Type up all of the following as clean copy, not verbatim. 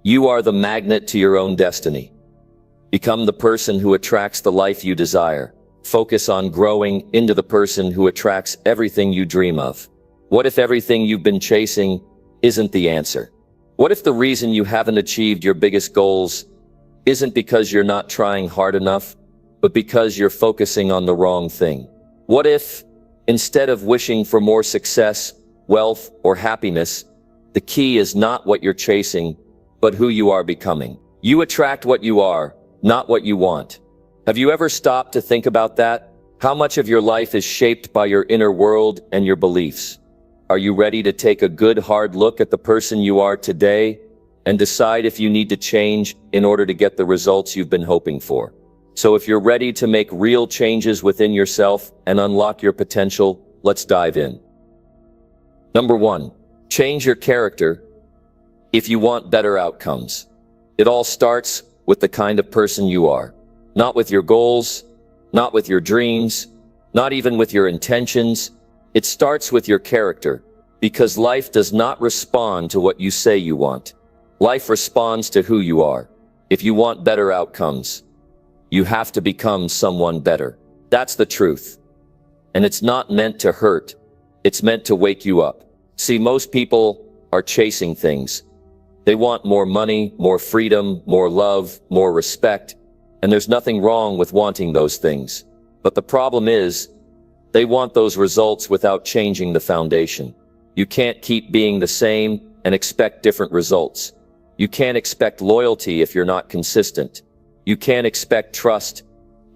You are the magnet to your own destiny. Become the person who attracts the life you desire. Focus on growing into the person who attracts everything you dream of. What if everything you've been chasing isn't the answer? What if the reason you haven't achieved your biggest goals isn't because you're not trying hard enough, but because you're focusing on the wrong thing? What if, instead of wishing for more success, wealth, or happiness, the key is not what you're chasing, but who you are becoming? You attract what you are, not what you want. Have you ever stopped to think about that? How much of your life is shaped by your inner world and your beliefs? Are you ready to take a good hard look at the person you are today and decide if you need to change in order to get the results you've been hoping for? So if you're ready to make real changes within yourself and unlock your potential, let's dive in. Number 1, change your character if you want better outcomes. It all starts with the kind of person you are. Not with your goals, not with your dreams, not even with your intentions. It starts with your character, because life does not respond to what you say you want. Life responds to who you are. If you want better outcomes, you have to become someone better. That's the truth. And it's not meant to hurt. It's meant to wake you up. See, most people are chasing things. They want more money, more freedom, more love, more respect. And there's nothing wrong with wanting those things. But the problem is, they want those results without changing the foundation. You can't keep being the same and expect different results. You can't expect loyalty if you're not consistent. You can't expect trust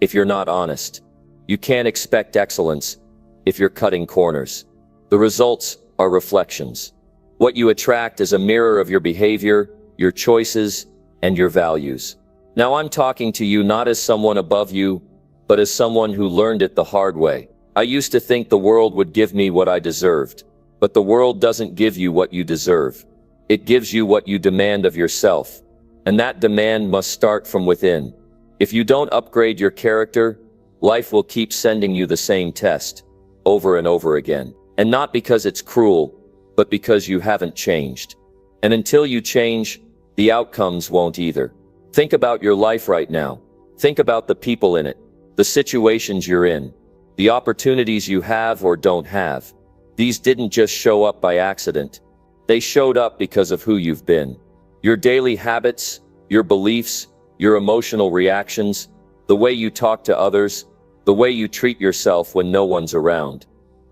if you're not honest. You can't expect excellence if you're cutting corners. The results are reflections. What you attract is a mirror of your behavior, your choices, and your values. Now I'm talking to you not as someone above you, but as someone who learned it the hard way. I used to think the world would give me what I deserved. But the world doesn't give you what you deserve. It gives you what you demand of yourself. And that demand must start from within. If you don't upgrade your character, life will keep sending you the same test, over and over again. And not because it's cruel, but because you haven't changed. And until you change, the outcomes won't either. Think about your life right now. Think about the people in it, the situations you're in, the opportunities you have or don't have. These didn't just show up by accident. They showed up because of who you've been. Your daily habits, your beliefs, your emotional reactions, the way you talk to others, the way you treat yourself when no one's around.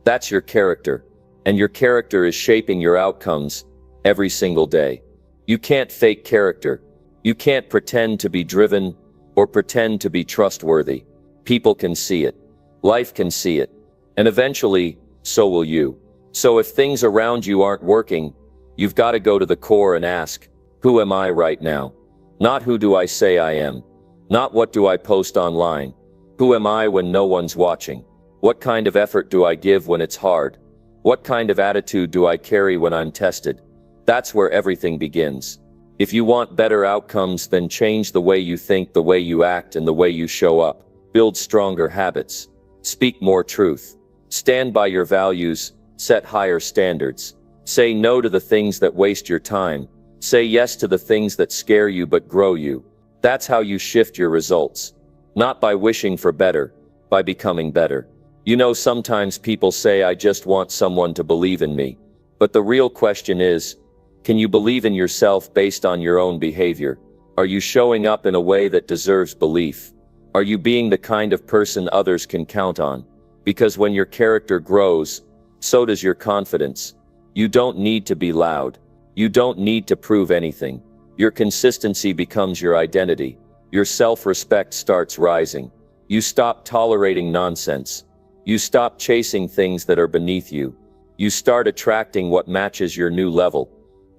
That's your character. And your character is shaping your outcomes every single day. You can't fake character. You can't pretend to be driven or pretend to be trustworthy. People can see it. Life can see it. And eventually, so will you. So if things around you aren't working, you've got to go to the core and ask, who am I right now? Not who do I say I am? Not what do I post online? Who am I when no one's watching? What kind of effort do I give when it's hard? What kind of attitude do I carry when I'm tested? That's where everything begins. If you want better outcomes, then change the way you think, the way you act, and the way you show up. Build stronger habits. Speak more truth. Stand by your values. Set higher standards. Say no to the things that waste your time. Say yes to the things that scare you but grow you. That's how you shift your results. Not by wishing for better, by becoming better. You know, sometimes people say, I just want someone to believe in me. But the real question is, can you believe in yourself based on your own behavior? Are you showing up in a way that deserves belief? Are you being the kind of person others can count on? Because when your character grows, so does your confidence. You don't need to be loud. You don't need to prove anything. Your consistency becomes your identity. Your self-respect starts rising. You stop tolerating nonsense. You stop chasing things that are beneath you. You start attracting what matches your new level.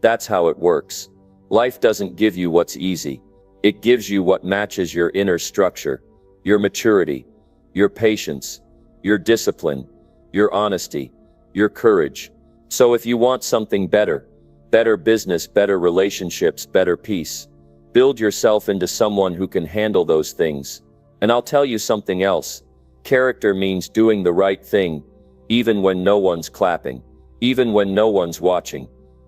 That's how it works. Life doesn't give you what's easy. It gives you what matches your inner structure, your maturity, your patience, your discipline, your honesty, your courage. So if you want something better, better business, better relationships, better peace, build yourself into someone who can handle those things. And I'll tell you something else. Character means doing the right thing, even when no one's clapping, even when no one's watching,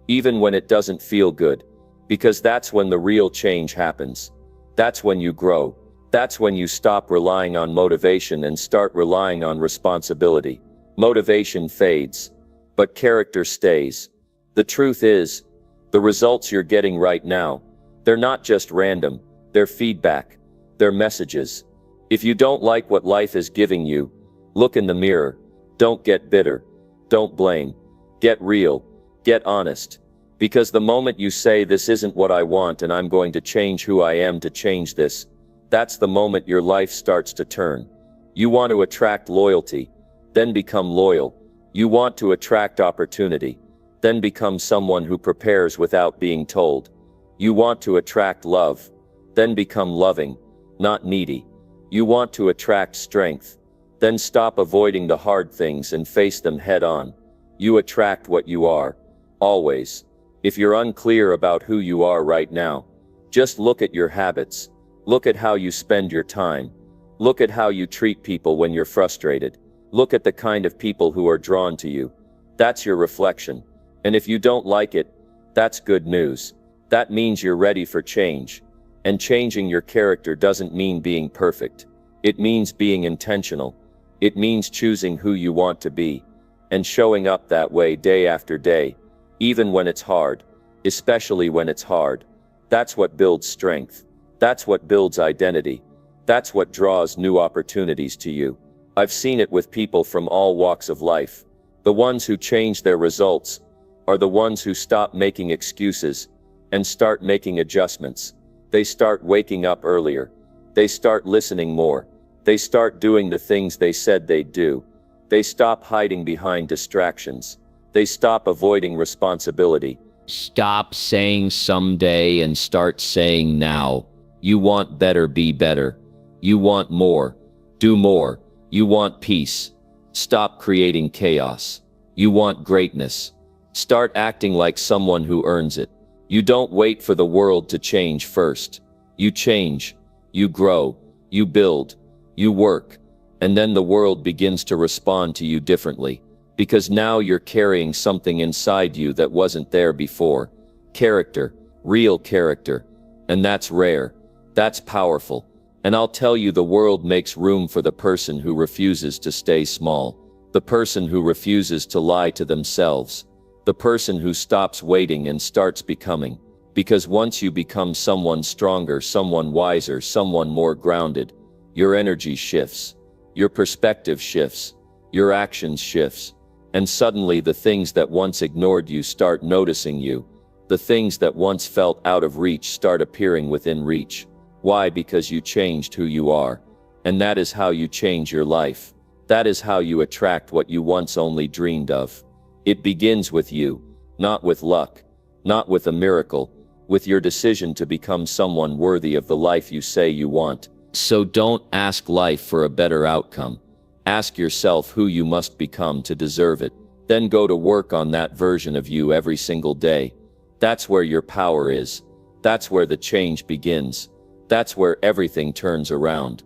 even when it doesn't feel good. Because that's when the real change happens. That's when you grow. That's when you stop relying on motivation and start relying on responsibility. Motivation fades, but character stays. The truth is, the results you're getting right now, they're not just random, they're feedback, they're messages. If you don't like what life is giving you, look in the mirror. Don't get bitter. Don't blame. Get real. Get honest. Because the moment you say this isn't what I want and I'm going to change who I am to change this, that's the moment your life starts to turn. You want to attract loyalty, then become loyal. You want to attract opportunity, then become someone who prepares without being told. You want to attract love, then become loving, not needy. You want to attract strength, then stop avoiding the hard things and face them head on. You attract what you are, always. If you're unclear about who you are right now, just look at your habits. Look at how you spend your time. Look at how you treat people when you're frustrated. Look at the kind of people who are drawn to you. That's your reflection. And if you don't like it, that's good news. That means you're ready for change. And changing your character doesn't mean being perfect. It means being intentional. It means choosing who you want to be. And showing up that way day after day, even when it's hard, especially when it's hard. That's what builds strength. That's what builds identity. That's what draws new opportunities to you. I've seen it with people from all walks of life. The ones who change their results are the ones who stop making excuses and start making adjustments. They start waking up earlier. They start listening more. They start doing the things they said they'd do. They stop hiding behind distractions. They stop avoiding responsibility. Stop saying someday and start saying now. You want better, be better. You want more, do more. You want peace. Stop creating chaos. You want greatness. Start acting like someone who earns it. You don't wait for the world to change first. You change. You grow. You build. You work. And then the world begins to respond to you differently. Because now you're carrying something inside you that wasn't there before. Character. Real character. And that's rare. That's powerful. And I'll tell you, the world makes room for the person who refuses to stay small. The person who refuses to lie to themselves. The person who stops waiting and starts becoming. Because once you become someone stronger, someone wiser, someone more grounded, your energy shifts. Your perspective shifts. Your actions shifts. And suddenly the things that once ignored you start noticing you. The things that once felt out of reach start appearing within reach. Why? Because you changed who you are. And that is how you change your life. That is how you attract what you once only dreamed of. It begins with you, not with luck, not with a miracle, with your decision to become someone worthy of the life you say you want. So don't ask life for a better outcome. Ask yourself who you must become to deserve it. Then go to work on that version of you every single day. That's where your power is. That's where the change begins. That's where everything turns around.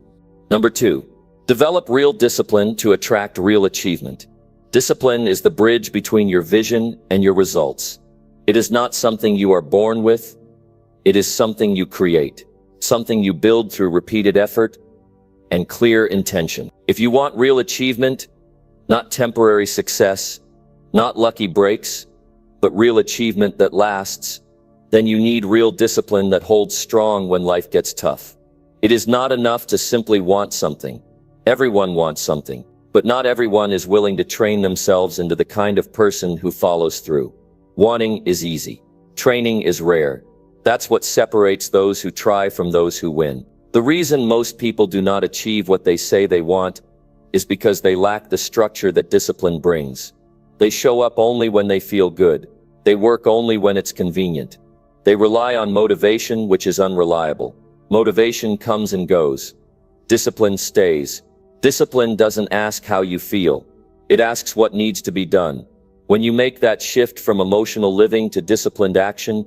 Number 2, develop real discipline to attract real achievement. Discipline is the bridge between your vision and your results. It is not something you are born with. It is something you create, something you build through repeated effort and clear intention. If you want real achievement, not temporary success, not lucky breaks, but real achievement that lasts, then you need real discipline that holds strong when life gets tough. It is not enough to simply want something. Everyone wants something, but not everyone is willing to train themselves into the kind of person who follows through. Wanting is easy. Training is rare. That's what separates those who try from those who win. The reason most people do not achieve what they say they want is because they lack the structure that discipline brings. They show up only when they feel good. They work only when it's convenient. They rely on motivation, which is unreliable. Motivation comes and goes. Discipline stays. Discipline doesn't ask how you feel. It asks what needs to be done. When you make that shift from emotional living to disciplined action,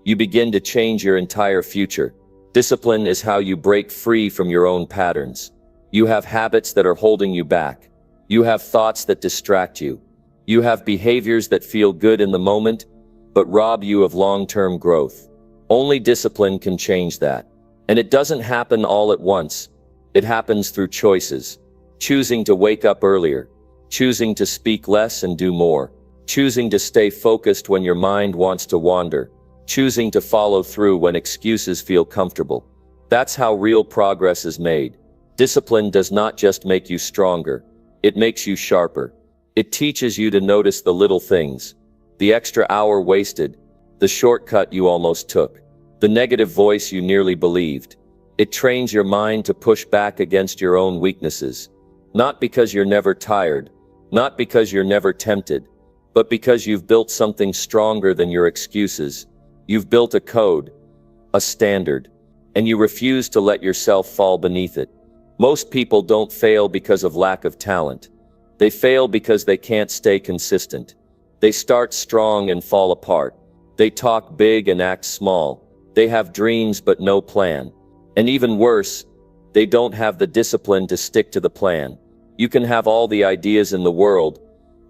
you begin to change your entire future. Discipline is how you break free from your own patterns. You have habits that are holding you back. You have thoughts that distract you. You have behaviors that feel good in the moment, but rob you of long-term growth. Only discipline can change that. And it doesn't happen all at once. It happens through choices. Choosing to wake up earlier. Choosing to speak less and do more. Choosing to stay focused when your mind wants to wander. Choosing to follow through when excuses feel comfortable. That's how real progress is made. Discipline does not just make you stronger. It makes you sharper. It teaches you to notice the little things. The extra hour wasted. The shortcut you almost took. The negative voice you nearly believed. It trains your mind to push back against your own weaknesses. Not because you're never tired. Not because you're never tempted. But because you've built something stronger than your excuses. You've built a code. A standard. And you refuse to let yourself fall beneath it. Most people don't fail because of lack of talent. They fail because they can't stay consistent. They start strong and fall apart. They talk big and act small. They have dreams but no plan. And even worse, they don't have the discipline to stick to the plan. You can have all the ideas in the world,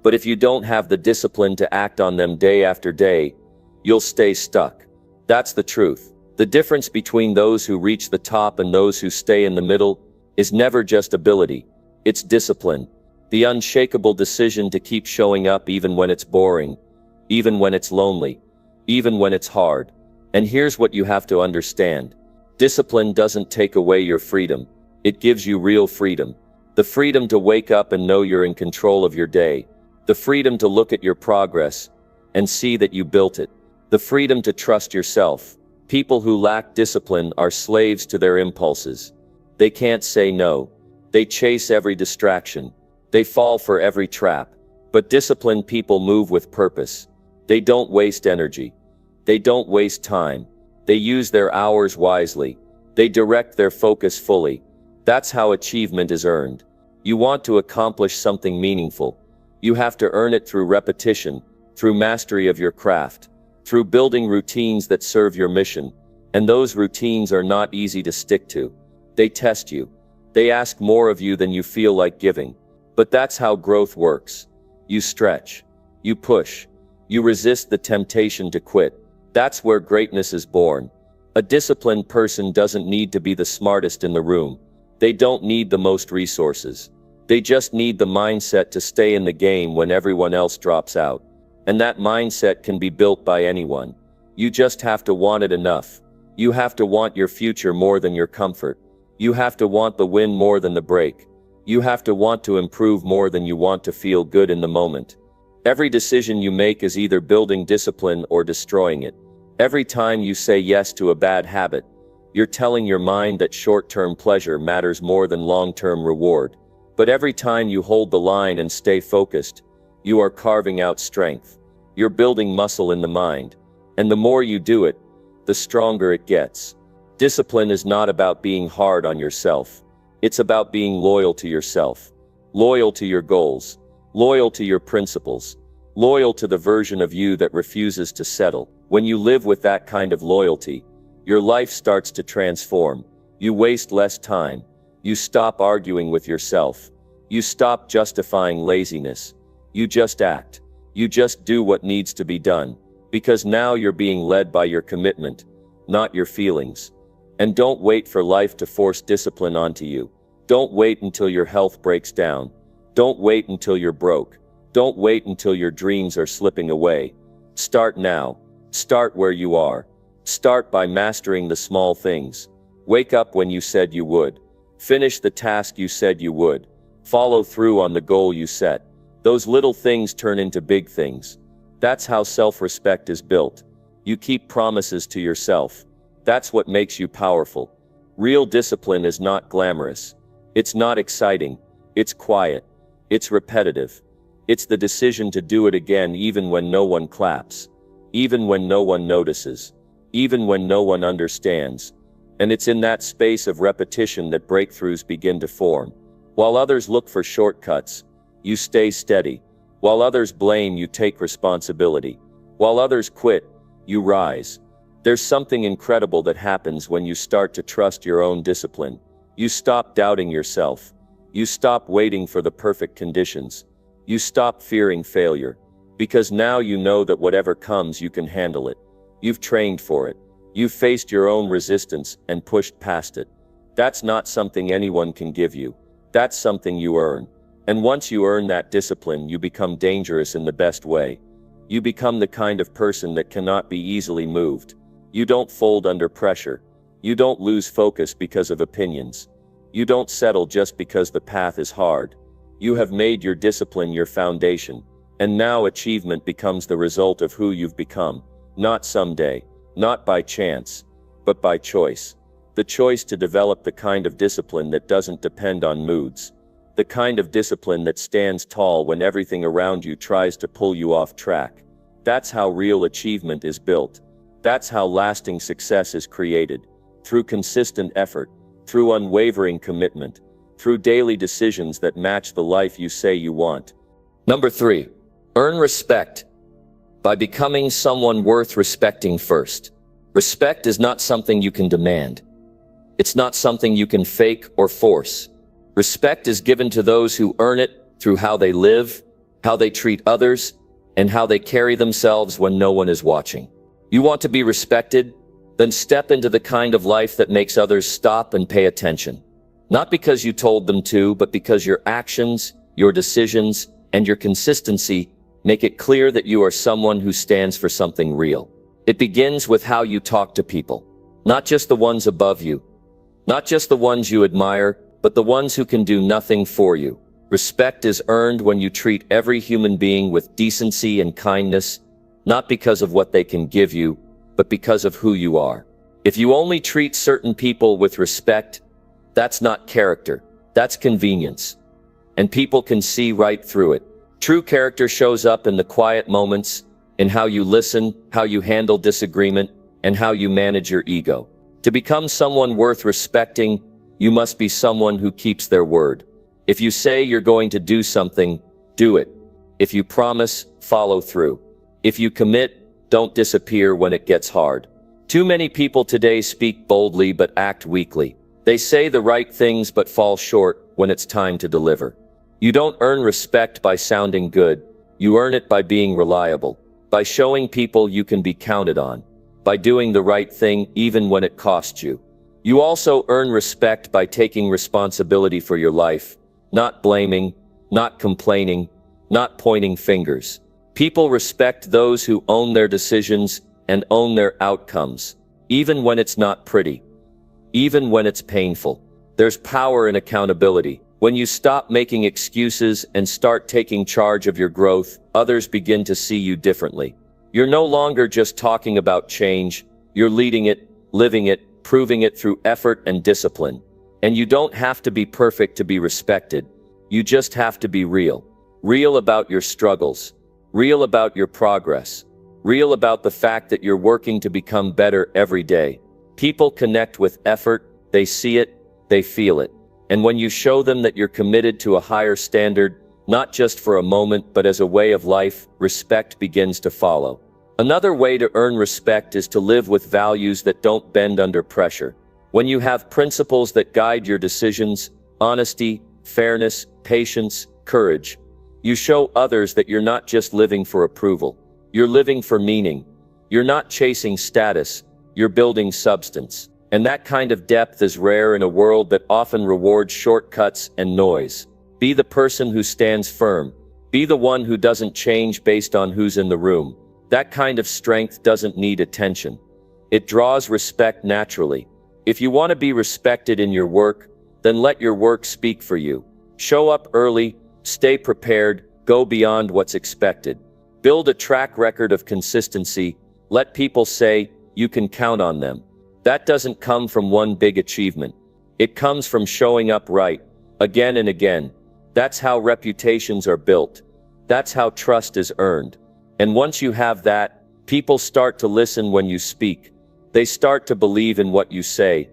but if you don't have the discipline to act on them day after day, you'll stay stuck. That's the truth. The difference between those who reach the top and those who stay in the middle is never just ability. It's discipline. The unshakable decision to keep showing up even when it's boring, even when it's lonely, even when it's hard. And here's what you have to understand. Discipline doesn't take away your freedom. It gives you real freedom. The freedom to wake up and know you're in control of your day. The freedom to look at your progress and see that you built it. The freedom to trust yourself. People who lack discipline are slaves to their impulses. They can't say no. They chase every distraction. They fall for every trap. But disciplined people move with purpose. They don't waste energy. They don't waste time. They use their hours wisely. They direct their focus fully. That's how achievement is earned. You want to accomplish something meaningful. You have to earn it through repetition, through mastery of your craft, through building routines that serve your mission. And those routines are not easy to stick to. They test you. They ask more of you than you feel like giving. But that's how growth works. You stretch. You push. You resist the temptation to quit. That's where greatness is born. A disciplined person doesn't need to be the smartest in the room. They don't need the most resources. They just need the mindset to stay in the game when everyone else drops out. And that mindset can be built by anyone. You just have to want it enough. You have to want your future more than your comfort. You have to want the win more than the break. You have to want to improve more than you want to feel good in the moment. Every decision you make is either building discipline or destroying it. Every time you say yes to a bad habit, you're telling your mind that short-term pleasure matters more than long-term reward. But every time you hold the line and stay focused, you are carving out strength. You're building muscle in the mind. And the more you do it, the stronger it gets. Discipline is not about being hard on yourself. It's about being loyal to yourself. Loyal to your goals. Loyal to your principles. Loyal to the version of you that refuses to settle. When you live with that kind of loyalty, your life starts to transform. You waste less time. You stop arguing with yourself. You stop justifying laziness. You just act. You just do what needs to be done. Because now you're being led by your commitment, not your feelings. And don't wait for life to force discipline onto you. Don't wait until your health breaks down. Don't wait until you're broke. Don't wait until your dreams are slipping away. Start now. Start where you are. Start by mastering the small things. Wake up when you said you would. Finish the task you said you would. Follow through on the goal you set. Those little things turn into big things. That's how self-respect is built. You keep promises to yourself. That's what makes you powerful. Real discipline is not glamorous. It's not exciting. It's quiet. It's repetitive. It's the decision to do it again even when no one claps. Even when no one notices. Even when no one understands. And it's in that space of repetition that breakthroughs begin to form. While others look for shortcuts, you stay steady. While others blame, you take responsibility. While others quit, you rise. There's something incredible that happens when you start to trust your own discipline. You stop doubting yourself. You stop waiting for the perfect conditions. You stop fearing failure. Because now you know that whatever comes, you can handle it. You've trained for it. You faced your own resistance and pushed past it. That's not something anyone can give you. That's something you earn. And once you earn that discipline, you become dangerous in the best way. You become the kind of person that cannot be easily moved. You don't fold under pressure. You don't lose focus because of opinions. You don't settle just because the path is hard. You have made your discipline your foundation, and now achievement becomes the result of who you've become. Not someday, not by chance, but by choice. The choice to develop the kind of discipline that doesn't depend on moods. The kind of discipline that stands tall when everything around you tries to pull you off track. That's how real achievement is built. That's how lasting success is created. Through consistent effort, through unwavering commitment, through daily decisions that match the life you say you want. Number 3. Earn respect by becoming someone worth respecting first. Respect is not something you can demand. It's not something you can fake or force. Respect is given to those who earn it through how they live, how they treat others, and how they carry themselves when no one is watching. You want to be respected? Then step into the kind of life that makes others stop and pay attention. Not because you told them to, but because your actions, your decisions, and your consistency make it clear that you are someone who stands for something real. It begins with how you talk to people. Not just the ones above you. Not just the ones you admire, but the ones who can do nothing for you. Respect is earned when you treat every human being with decency and kindness, not because of what they can give you, but because of who you are. If you only treat certain people with respect, that's not character, that's convenience. And people can see right through it. True character shows up in the quiet moments, in how you listen, how you handle disagreement, and how you manage your ego. To become someone worth respecting, you must be someone who keeps their word. If you say you're going to do something, do it. If you promise, follow through. If you commit, don't disappear when it gets hard. Too many people today speak boldly but act weakly. They say the right things but fall short when it's time to deliver. You don't earn respect by sounding good. You earn it by being reliable, by showing people you can be counted on, by doing the right thing even when it costs you. You also earn respect by taking responsibility for your life, not blaming, not complaining, not pointing fingers. People respect those who own their decisions and own their outcomes, even when it's not pretty, even when it's painful. There's power in accountability. When you stop making excuses and start taking charge of your growth, others begin to see you differently. You're no longer just talking about change, you're leading it, living it, proving it through effort and discipline. And you don't have to be perfect to be respected. You just have to be real. Real about your struggles. Real about your progress. Real about the fact that you're working to become better every day. People connect with effort, they see it, they feel it. And when you show them that you're committed to a higher standard, not just for a moment but as a way of life, respect begins to follow. Another way to earn respect is to live with values that don't bend under pressure. When you have principles that guide your decisions, honesty, fairness, patience, courage, you show others that you're not just living for approval. You're living for meaning. You're not chasing status. You're building substance. And that kind of depth is rare in a world that often rewards shortcuts and noise. Be the person who stands firm. Be the one who doesn't change based on who's in the room. That kind of strength doesn't need attention. It draws respect naturally. If you want to be respected in your work, then let your work speak for you. Show up early, stay prepared, go beyond what's expected. Build a track record of consistency. Let people say, you can count on them. That doesn't come from one big achievement. It comes from showing up right, again and again. That's how reputations are built. That's how trust is earned. And once you have that, people start to listen when you speak. They start to believe in what you say,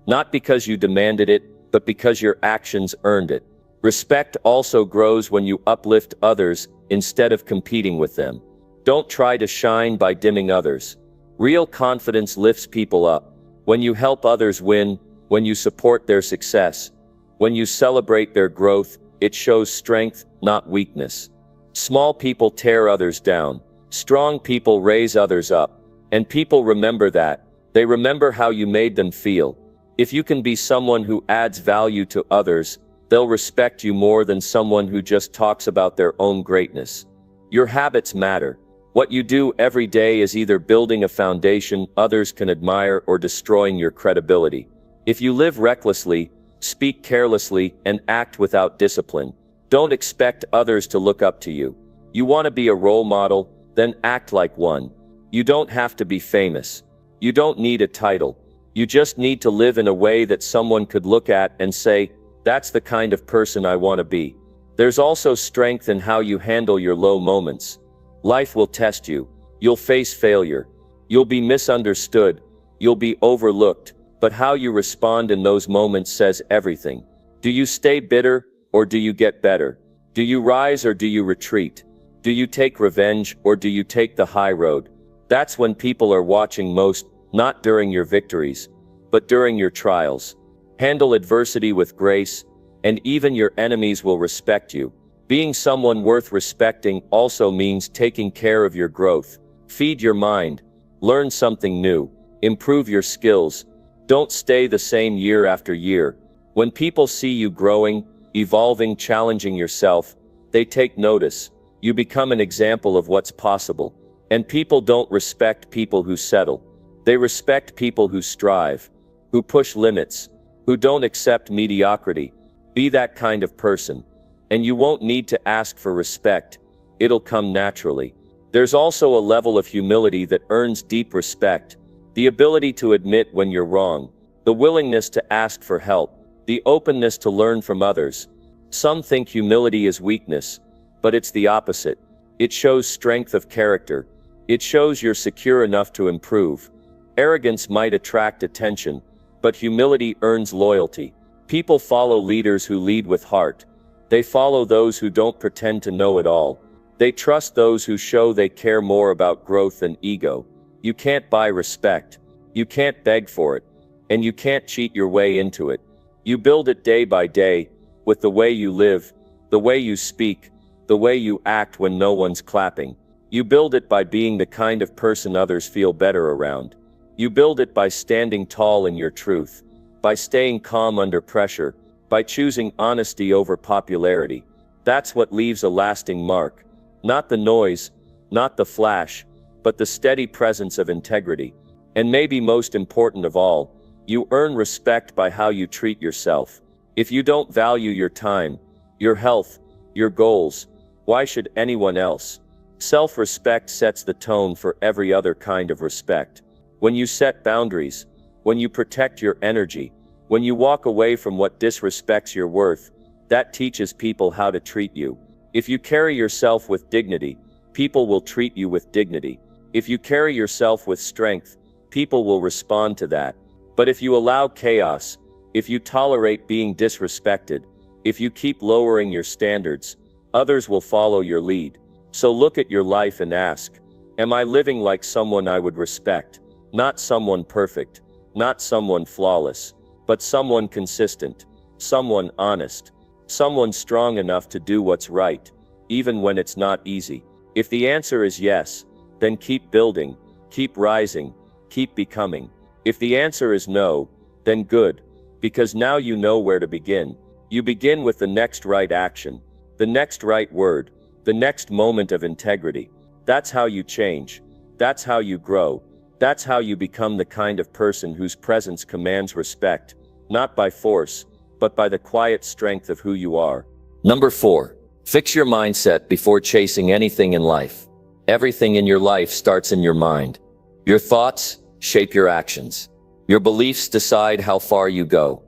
not because you demanded it, but because your actions earned it. Respect also grows when you uplift others instead of competing with them. Don't try to shine by dimming others. Real confidence lifts people up. When you help others win, when you support their success, when you celebrate their growth, it shows strength, not weakness. Small people tear others down. Strong people raise others up. And people remember that. They remember how you made them feel. If you can be someone who adds value to others, they'll respect you more than someone who just talks about their own greatness. Your habits matter. What you do every day is either building a foundation others can admire or destroying your credibility. If you live recklessly, speak carelessly, and act without discipline, don't expect others to look up to you. You want to be a role model, then act like one. You don't have to be famous. You don't need a title. You just need to live in a way that someone could look at and say, "That's the kind of person I want to be." There's also strength in how you handle your low moments. Life will test you. You'll face failure. You'll be misunderstood. You'll be overlooked. But how you respond in those moments says everything. Do you stay bitter, or do you get better? Do you rise or do you retreat? Do you take revenge or do you take the high road? That's when people are watching most, not during your victories, but during your trials. Handle adversity with grace, and even your enemies will respect you. Being someone worth respecting also means taking care of your growth. Feed your mind. Learn something new. Improve your skills. Don't stay the same year after year. When people see you growing, evolving, challenging yourself, they take notice. You become an example of what's possible. And people don't respect people who settle. They respect people who strive, who push limits, who don't accept mediocrity. Be that kind of person. And you won't need to ask for respect. It'll come naturally. There's also a level of humility that earns deep respect. The ability to admit when you're wrong. The willingness to ask for help. The openness to learn from others. Some think humility is weakness, but it's the opposite. It shows strength of character. It shows you're secure enough to improve. Arrogance might attract attention, but humility earns loyalty. People follow leaders who lead with heart. They follow those who don't pretend to know it all. They trust those who show they care more about growth than ego. You can't buy respect. You can't beg for it. And you can't cheat your way into it. You build it day by day, with the way you live, the way you speak, the way you act when no one's clapping. You build it by being the kind of person others feel better around. You build it by standing tall in your truth, by staying calm under pressure, by choosing honesty over popularity. That's what leaves a lasting mark. Not the noise, not the flash, but the steady presence of integrity. And maybe most important of all, you earn respect by how you treat yourself. If you don't value your time, your health, your goals, why should anyone else? Self-respect sets the tone for every other kind of respect. When you set boundaries, when you protect your energy, when you walk away from what disrespects your worth, that teaches people how to treat you. If you carry yourself with dignity, people will treat you with dignity. If you carry yourself with strength, people will respond to that. But if you allow chaos, if you tolerate being disrespected, if you keep lowering your standards, others will follow your lead. So look at your life and ask, am I living like someone I would respect? Not someone perfect, not someone flawless, but someone consistent, someone honest, someone strong enough to do what's right, even when it's not easy. If the answer is yes, then keep building, keep rising, keep becoming. If the answer is no, then good, because now you know where to begin. You begin with the next right action, the next right word, the next moment of integrity. That's how you change. That's how you grow. That's how you become the kind of person whose presence commands respect, not by force, but by the quiet strength of who you are. Number 4. Fix your mindset before chasing anything in life. Everything in your life starts in your mind. Your thoughts shape your actions. Your beliefs decide how far you go.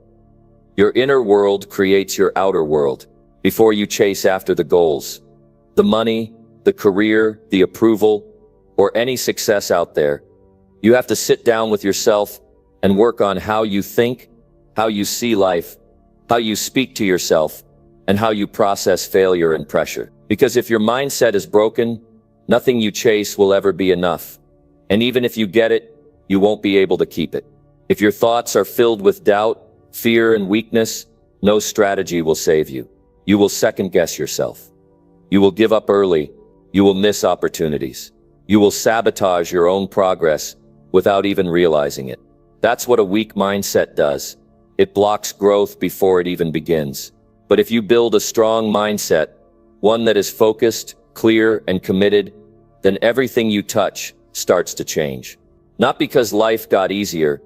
Your inner world creates your outer world. Before you chase after the goals, the money, the career, the approval, or any success out there, you have to sit down with yourself and work on how you think, how you see life, how you speak to yourself, and how you process failure and pressure. Because if your mindset is broken, nothing you chase will ever be enough. And even if you get it, you won't be able to keep it. If your thoughts are filled with doubt, fear, and weakness, no strategy will save you. You will second-guess yourself. You will give up early. You will miss opportunities. You will sabotage your own progress, without even realizing it. That's what a weak mindset does. It blocks growth before it even begins. But if you build a strong mindset, one that is focused, clear, and committed, then everything you touch starts to change. Not because life got easier,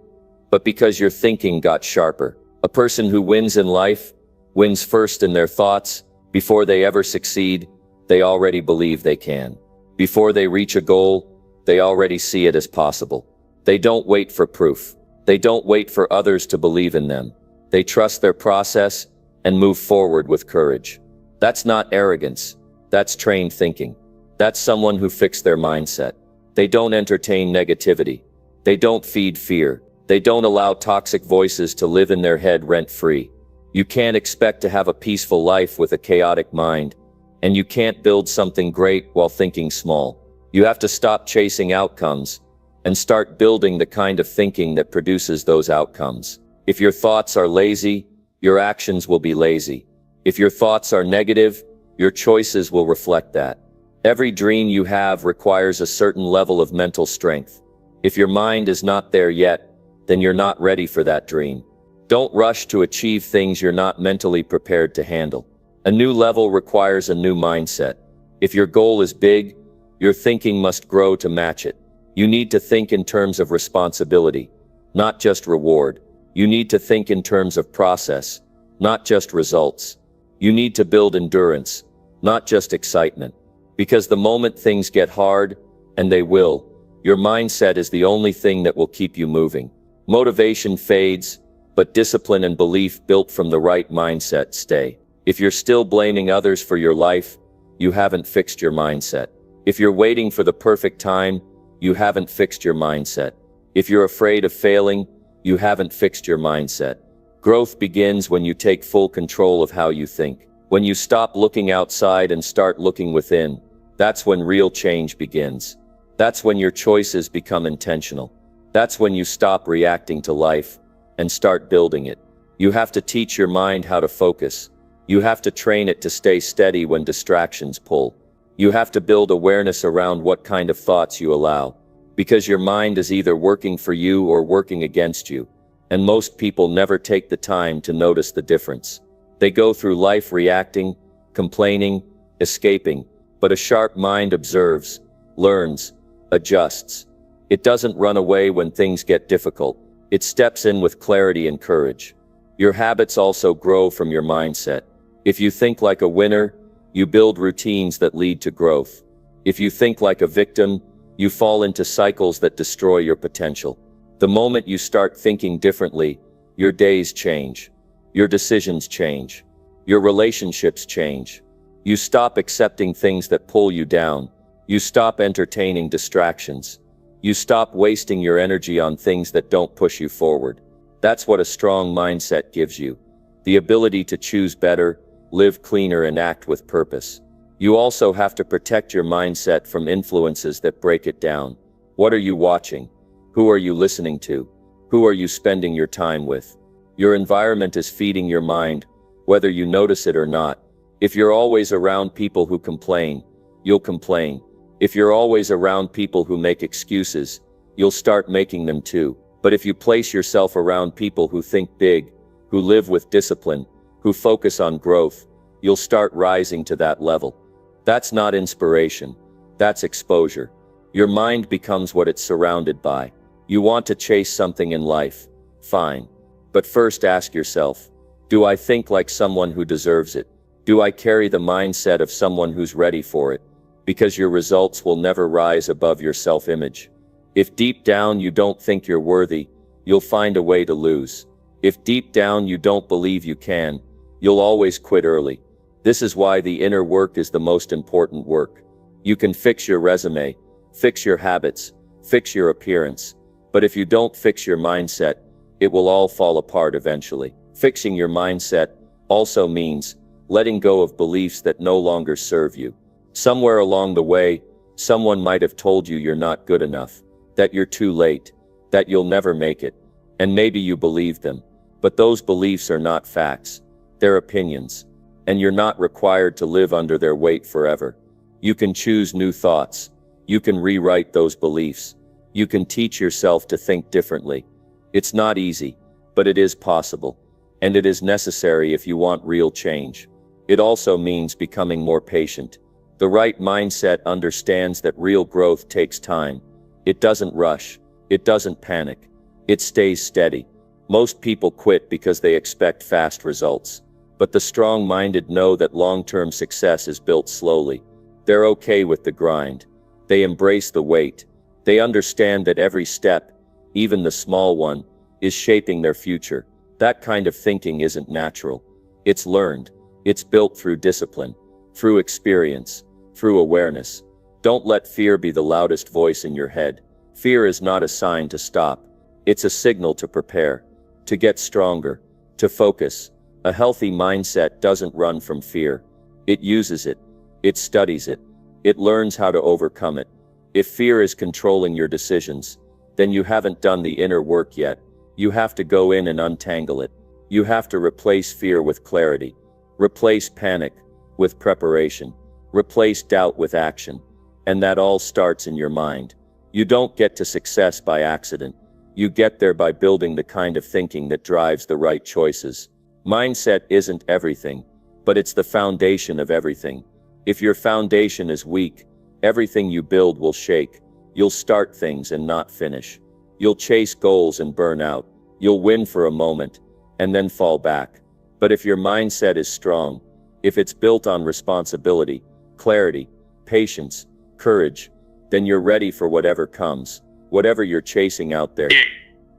but because your thinking got sharper. A person who wins in life wins first in their thoughts. Before they ever succeed, they already believe they can. Before they reach a goal, they already see it as possible. They don't wait for proof. They don't wait for others to believe in them. They trust their process and move forward with courage. That's not arrogance. That's trained thinking. That's someone who fixed their mindset. They don't entertain negativity. They don't feed fear. They don't allow toxic voices to live in their head rent-free. You can't expect to have a peaceful life with a chaotic mind, and you can't build something great while thinking small. You have to stop chasing outcomes and start building the kind of thinking that produces those outcomes. If your thoughts are lazy, your actions will be lazy. If your thoughts are negative, your choices will reflect that. Every dream you have requires a certain level of mental strength. If your mind is not there yet, then you're not ready for that dream. Don't rush to achieve things you're not mentally prepared to handle. A new level requires a new mindset. If your goal is big, your thinking must grow to match it. You need to think in terms of responsibility, not just reward. You need to think in terms of process, not just results. You need to build endurance, not just excitement. Because the moment things get hard, and they will, your mindset is the only thing that will keep you moving. Motivation fades, but discipline and belief built from the right mindset stay. If you're still blaming others for your life, you haven't fixed your mindset. If you're waiting for the perfect time, you haven't fixed your mindset. If you're afraid of failing, you haven't fixed your mindset. Growth begins when you take full control of how you think. When you stop looking outside and start looking within, that's when real change begins. That's when your choices become intentional. That's when you stop reacting to life and start building it. You have to teach your mind how to focus. You have to train it to stay steady when distractions pull. You have to build awareness around what kind of thoughts you allow, because your mind is either working for you or working against you, and most people never take the time to notice the difference. They go through life reacting, complaining, escaping, but a sharp mind observes, learns, adjusts. It doesn't run away when things get difficult. It steps in with clarity and courage. Your habits also grow from your mindset. If you think like a winner, you build routines that lead to growth. If you think like a victim, you fall into cycles that destroy your potential. The moment you start thinking differently, your days change. Your decisions change. Your relationships change. You stop accepting things that pull you down. You stop entertaining distractions. You stop wasting your energy on things that don't push you forward. That's what a strong mindset gives you. The ability to choose better, live cleaner, and act with purpose. You also have to protect your mindset from influences that break it down. What are you watching? Who are you listening to? Who are you spending your time with? Your environment is feeding your mind, whether you notice it or not. If you're always around people who complain, you'll complain. If you're always around people who make excuses, you'll start making them too. But if you place yourself around people who think big, who live with discipline, who focus on growth, you'll start rising to that level. That's not inspiration. That's exposure. Your mind becomes what it's surrounded by. You want to chase something in life? Fine. But first ask yourself, do I think like someone who deserves it? Do I carry the mindset of someone who's ready for it? Because your results will never rise above your self-image. If deep down you don't think you're worthy, you'll find a way to lose. If deep down you don't believe you can, you'll always quit early. This is why the inner work is the most important work. You can fix your resume, fix your habits, fix your appearance, but if you don't fix your mindset, it will all fall apart eventually. Fixing your mindset also means letting go of beliefs that no longer serve you. Somewhere along the way, someone might have told you you're not good enough, that you're too late, that you'll never make it, and maybe you believe them. But those beliefs are not facts, they're opinions, and you're not required to live under their weight forever. You can choose new thoughts. You can rewrite those beliefs. You can teach yourself to think differently. It's not easy, but it is possible. And it is necessary if you want real change. It also means becoming more patient. The right mindset understands that real growth takes time. It doesn't rush. It doesn't panic. It stays steady. Most people quit because they expect fast results. But the strong-minded know that long-term success is built slowly. They're okay with the grind. They embrace the wait. They understand that every step, even the small one, is shaping their future. That kind of thinking isn't natural. It's learned. It's built through discipline, through experience, through awareness. Don't let fear be the loudest voice in your head. Fear is not a sign to stop. It's a signal to prepare, to get stronger, to focus. A healthy mindset doesn't run from fear. It uses it. It studies it. It learns how to overcome it. If fear is controlling your decisions, then you haven't done the inner work yet. You have to go in and untangle it. You have to replace fear with clarity. Replace panic with preparation. Replace doubt with action. And that all starts in your mind. You don't get to success by accident. You get there by building the kind of thinking that drives the right choices. Mindset isn't everything, but it's the foundation of everything. If your foundation is weak, everything you build will shake. You'll start things and not finish. You'll chase goals and burn out. You'll win for a moment, and then fall back. But if your mindset is strong, if it's built on responsibility, clarity, patience, courage, then you're ready for whatever comes, whatever you're chasing out there.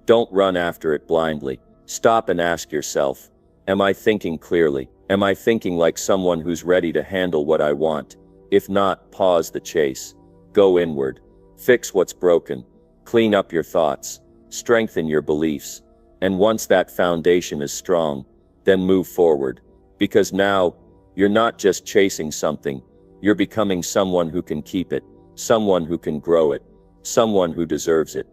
Don't run after it blindly. Stop and ask yourself, am I thinking clearly? Am I thinking like someone who's ready to handle what I want? If not, pause the chase. Go inward. Fix what's broken. Clean up your thoughts. Strengthen your beliefs. And once that foundation is strong, then move forward. Because now, you're not just chasing something, you're becoming someone who can keep it, someone who can grow it, someone who deserves it.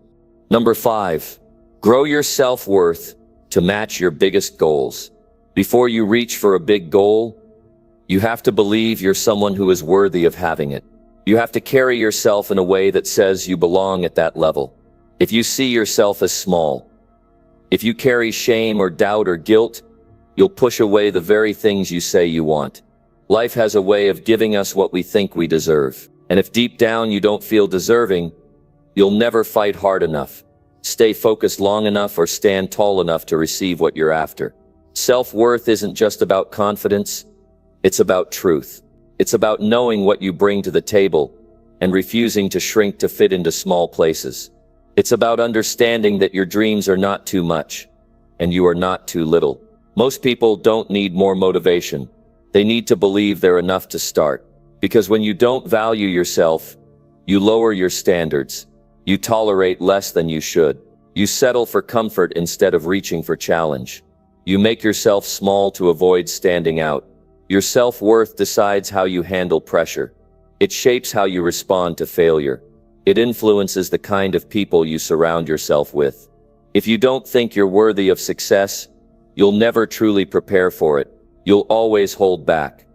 Number 5. Grow your self-worth to match your biggest goals. Before you reach for a big goal, you have to believe you're someone who is worthy of having it. You have to carry yourself in a way that says you belong at that level. If you see yourself as small, if you carry shame or doubt or guilt, you'll push away the very things you say you want. Life has a way of giving us what we think we deserve. And if deep down you don't feel deserving, you'll never fight hard enough, stay focused long enough, or stand tall enough to receive what you're after. Self-worth isn't just about confidence, it's about truth. It's about knowing what you bring to the table and refusing to shrink to fit into small places. It's about understanding that your dreams are not too much and you are not too little. Most people don't need more motivation. They need to believe they're enough to start. Because when you don't value yourself, you lower your standards. You tolerate less than you should. You settle for comfort instead of reaching for challenge. You make yourself small to avoid standing out. Your self-worth decides how you handle pressure. It shapes how you respond to failure. It influences the kind of people you surround yourself with. If you don't think you're worthy of success, you'll never truly prepare for it. You'll always hold back.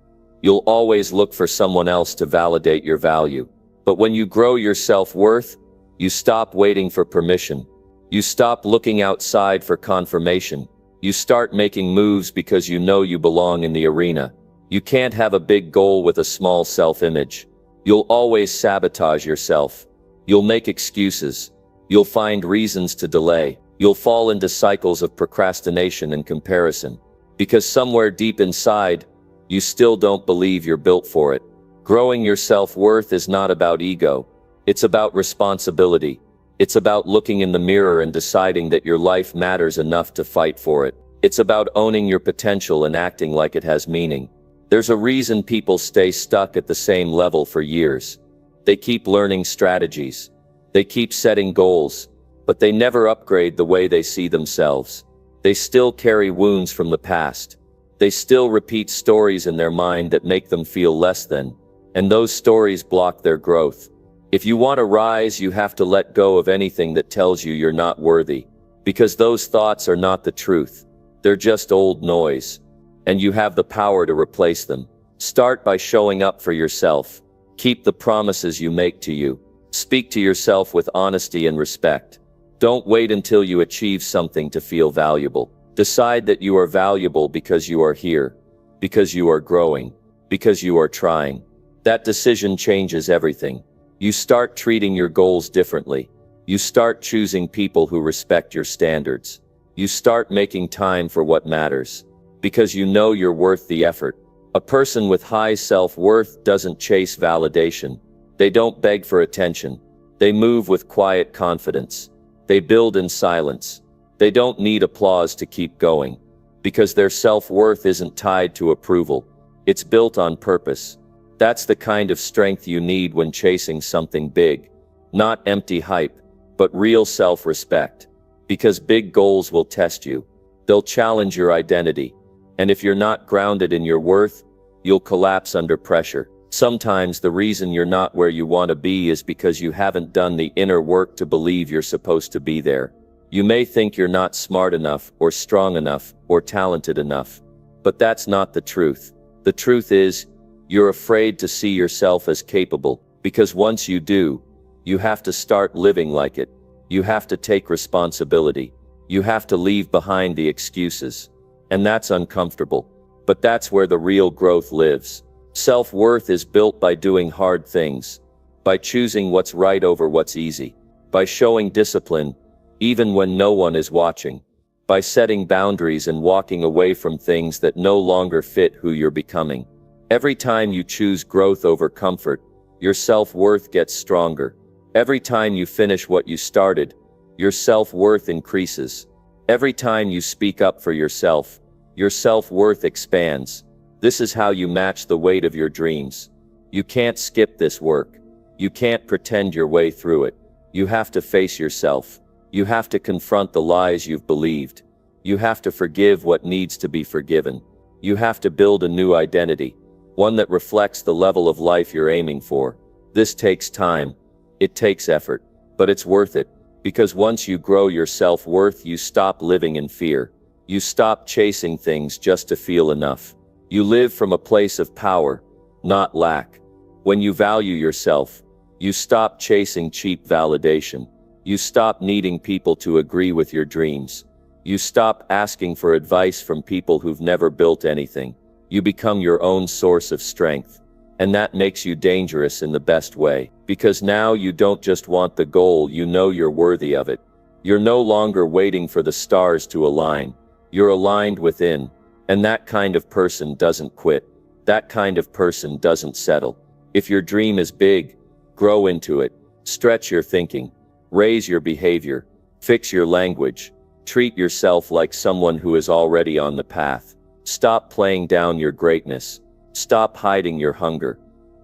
You'll always look for someone else to validate your value. But when you grow your self-worth, you stop waiting for permission. You stop looking outside for confirmation. You start making moves because you know you belong in the arena. You can't have a big goal with a small self-image. You'll always sabotage yourself. You'll make excuses. You'll find reasons to delay. You'll fall into cycles of procrastination and comparison. Because somewhere deep inside, you still don't believe you're built for it. Growing your self-worth is not about ego. It's about responsibility. It's about looking in the mirror and deciding that your life matters enough to fight for it. It's about owning your potential and acting like it has meaning. There's a reason people stay stuck at the same level for years. They keep learning strategies. They keep setting goals, but they never upgrade the way they see themselves. They still carry wounds from the past. They still repeat stories in their mind that make them feel less than, and those stories block their growth. If you want to rise, you have to let go of anything that tells you you're not worthy, because those thoughts are not the truth. They're just old noise, and you have the power to replace them. Start by showing up for yourself. Keep the promises you make to you. Speak to yourself with honesty and respect. Don't wait until you achieve something to feel valuable. Decide that you are valuable because you are here, because you are growing, because you are trying. That decision changes everything. You start treating your goals differently. You start choosing people who respect your standards. You start making time for what matters, because you know you're worth the effort. A person with high self-worth doesn't chase validation. They don't beg for attention. They move with quiet confidence. They build in silence. They don't need applause to keep going, because their self-worth isn't tied to approval. It's built on purpose. That's the kind of strength you need when chasing something big. Not empty hype, but real self-respect. Because big goals will test you. They'll challenge your identity. And if you're not grounded in your worth, you'll collapse under pressure. Sometimes the reason you're not where you want to be is because you haven't done the inner work to believe you're supposed to be there. You may think you're not smart enough, or strong enough, or talented enough. But that's not the truth. The truth is, you're afraid to see yourself as capable, because once you do, you have to start living like it. You have to take responsibility. You have to leave behind the excuses. And that's uncomfortable. But that's where the real growth lives. Self-worth is built by doing hard things, by choosing what's right over what's easy, by showing discipline, even when no one is watching, by setting boundaries and walking away from things that no longer fit who you're becoming. Every time you choose growth over comfort, your self-worth gets stronger. Every time you finish what you started, your self-worth increases. Every time you speak up for yourself, your self-worth expands. This is how you match the weight of your dreams. You can't skip this work. You can't pretend your way through it. You have to face yourself. You have to confront the lies you've believed. You have to forgive what needs to be forgiven. You have to build a new identity, one that reflects the level of life you're aiming for. This takes time. It takes effort, but it's worth it. Because once you grow your self-worth, you stop living in fear. You stop chasing things just to feel enough. You live from a place of power, not lack. When you value yourself, you stop chasing cheap validation. You stop needing people to agree with your dreams. You stop asking for advice from people who've never built anything. You become your own source of strength. And that makes you dangerous in the best way. Because now you don't just want the goal, you know you're worthy of it. You're no longer waiting for the stars to align. You're aligned within. And that kind of person doesn't quit. That kind of person doesn't settle. If your dream is big, grow into it. Stretch your thinking. Raise your behavior. Fix your language. Treat yourself like someone who is already on the path. Stop playing down your greatness. Stop hiding your hunger.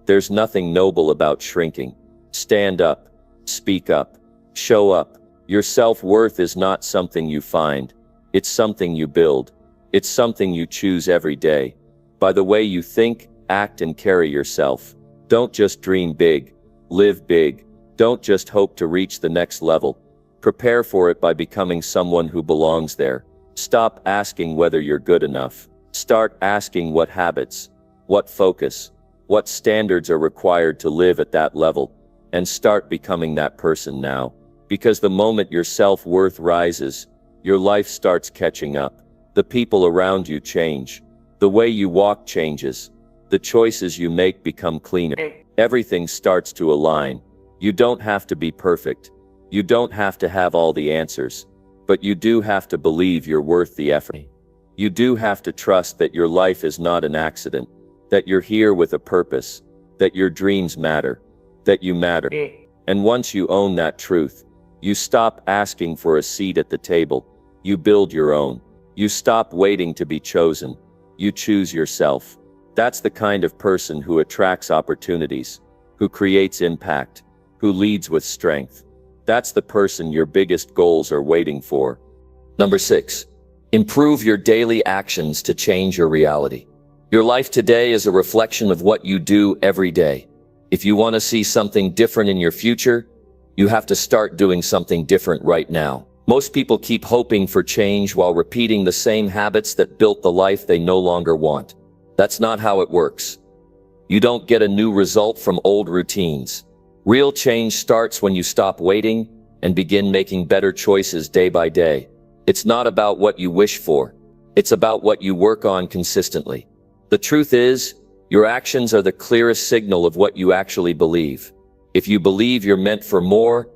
There's nothing noble about shrinking. Stand up. Speak up. Show up. Your self-worth is not something you find. It's something you build. It's something you choose every day. By the way you think, act, and carry yourself. Don't just dream big. Live big. Don't just hope to reach the next level. Prepare for it by becoming someone who belongs there. Stop asking whether you're good enough. Start asking what habits, what focus, what standards are required to live at that level. And start becoming that person now. Because the moment your self-worth rises, your life starts catching up. The people around you change. The way you walk changes. The choices you make become cleaner. Everything starts to align. You don't have to be perfect. You don't have to have all the answers. But you do have to believe you're worth the effort. You do have to trust that your life is not an accident. That you're here with a purpose. That your dreams matter. That you matter. And once you own that truth, you stop asking for a seat at the table. You build your own. You stop waiting to be chosen. You choose yourself. That's the kind of person who attracts opportunities, who creates impact, who leads with strength. That's the person your biggest goals are waiting for. Number 6. Improve your daily actions to change your reality. Your life today is a reflection of what you do every day. If you want to see something different in your future, you have to start doing something different right now. Most people keep hoping for change while repeating the same habits that built the life they no longer want. That's not how it works. You don't get a new result from old routines. Real change starts when you stop waiting and begin making better choices day by day. It's not about what you wish for. It's about what you work on consistently. The truth is, your actions are the clearest signal of what you actually believe. If you believe you're meant for more,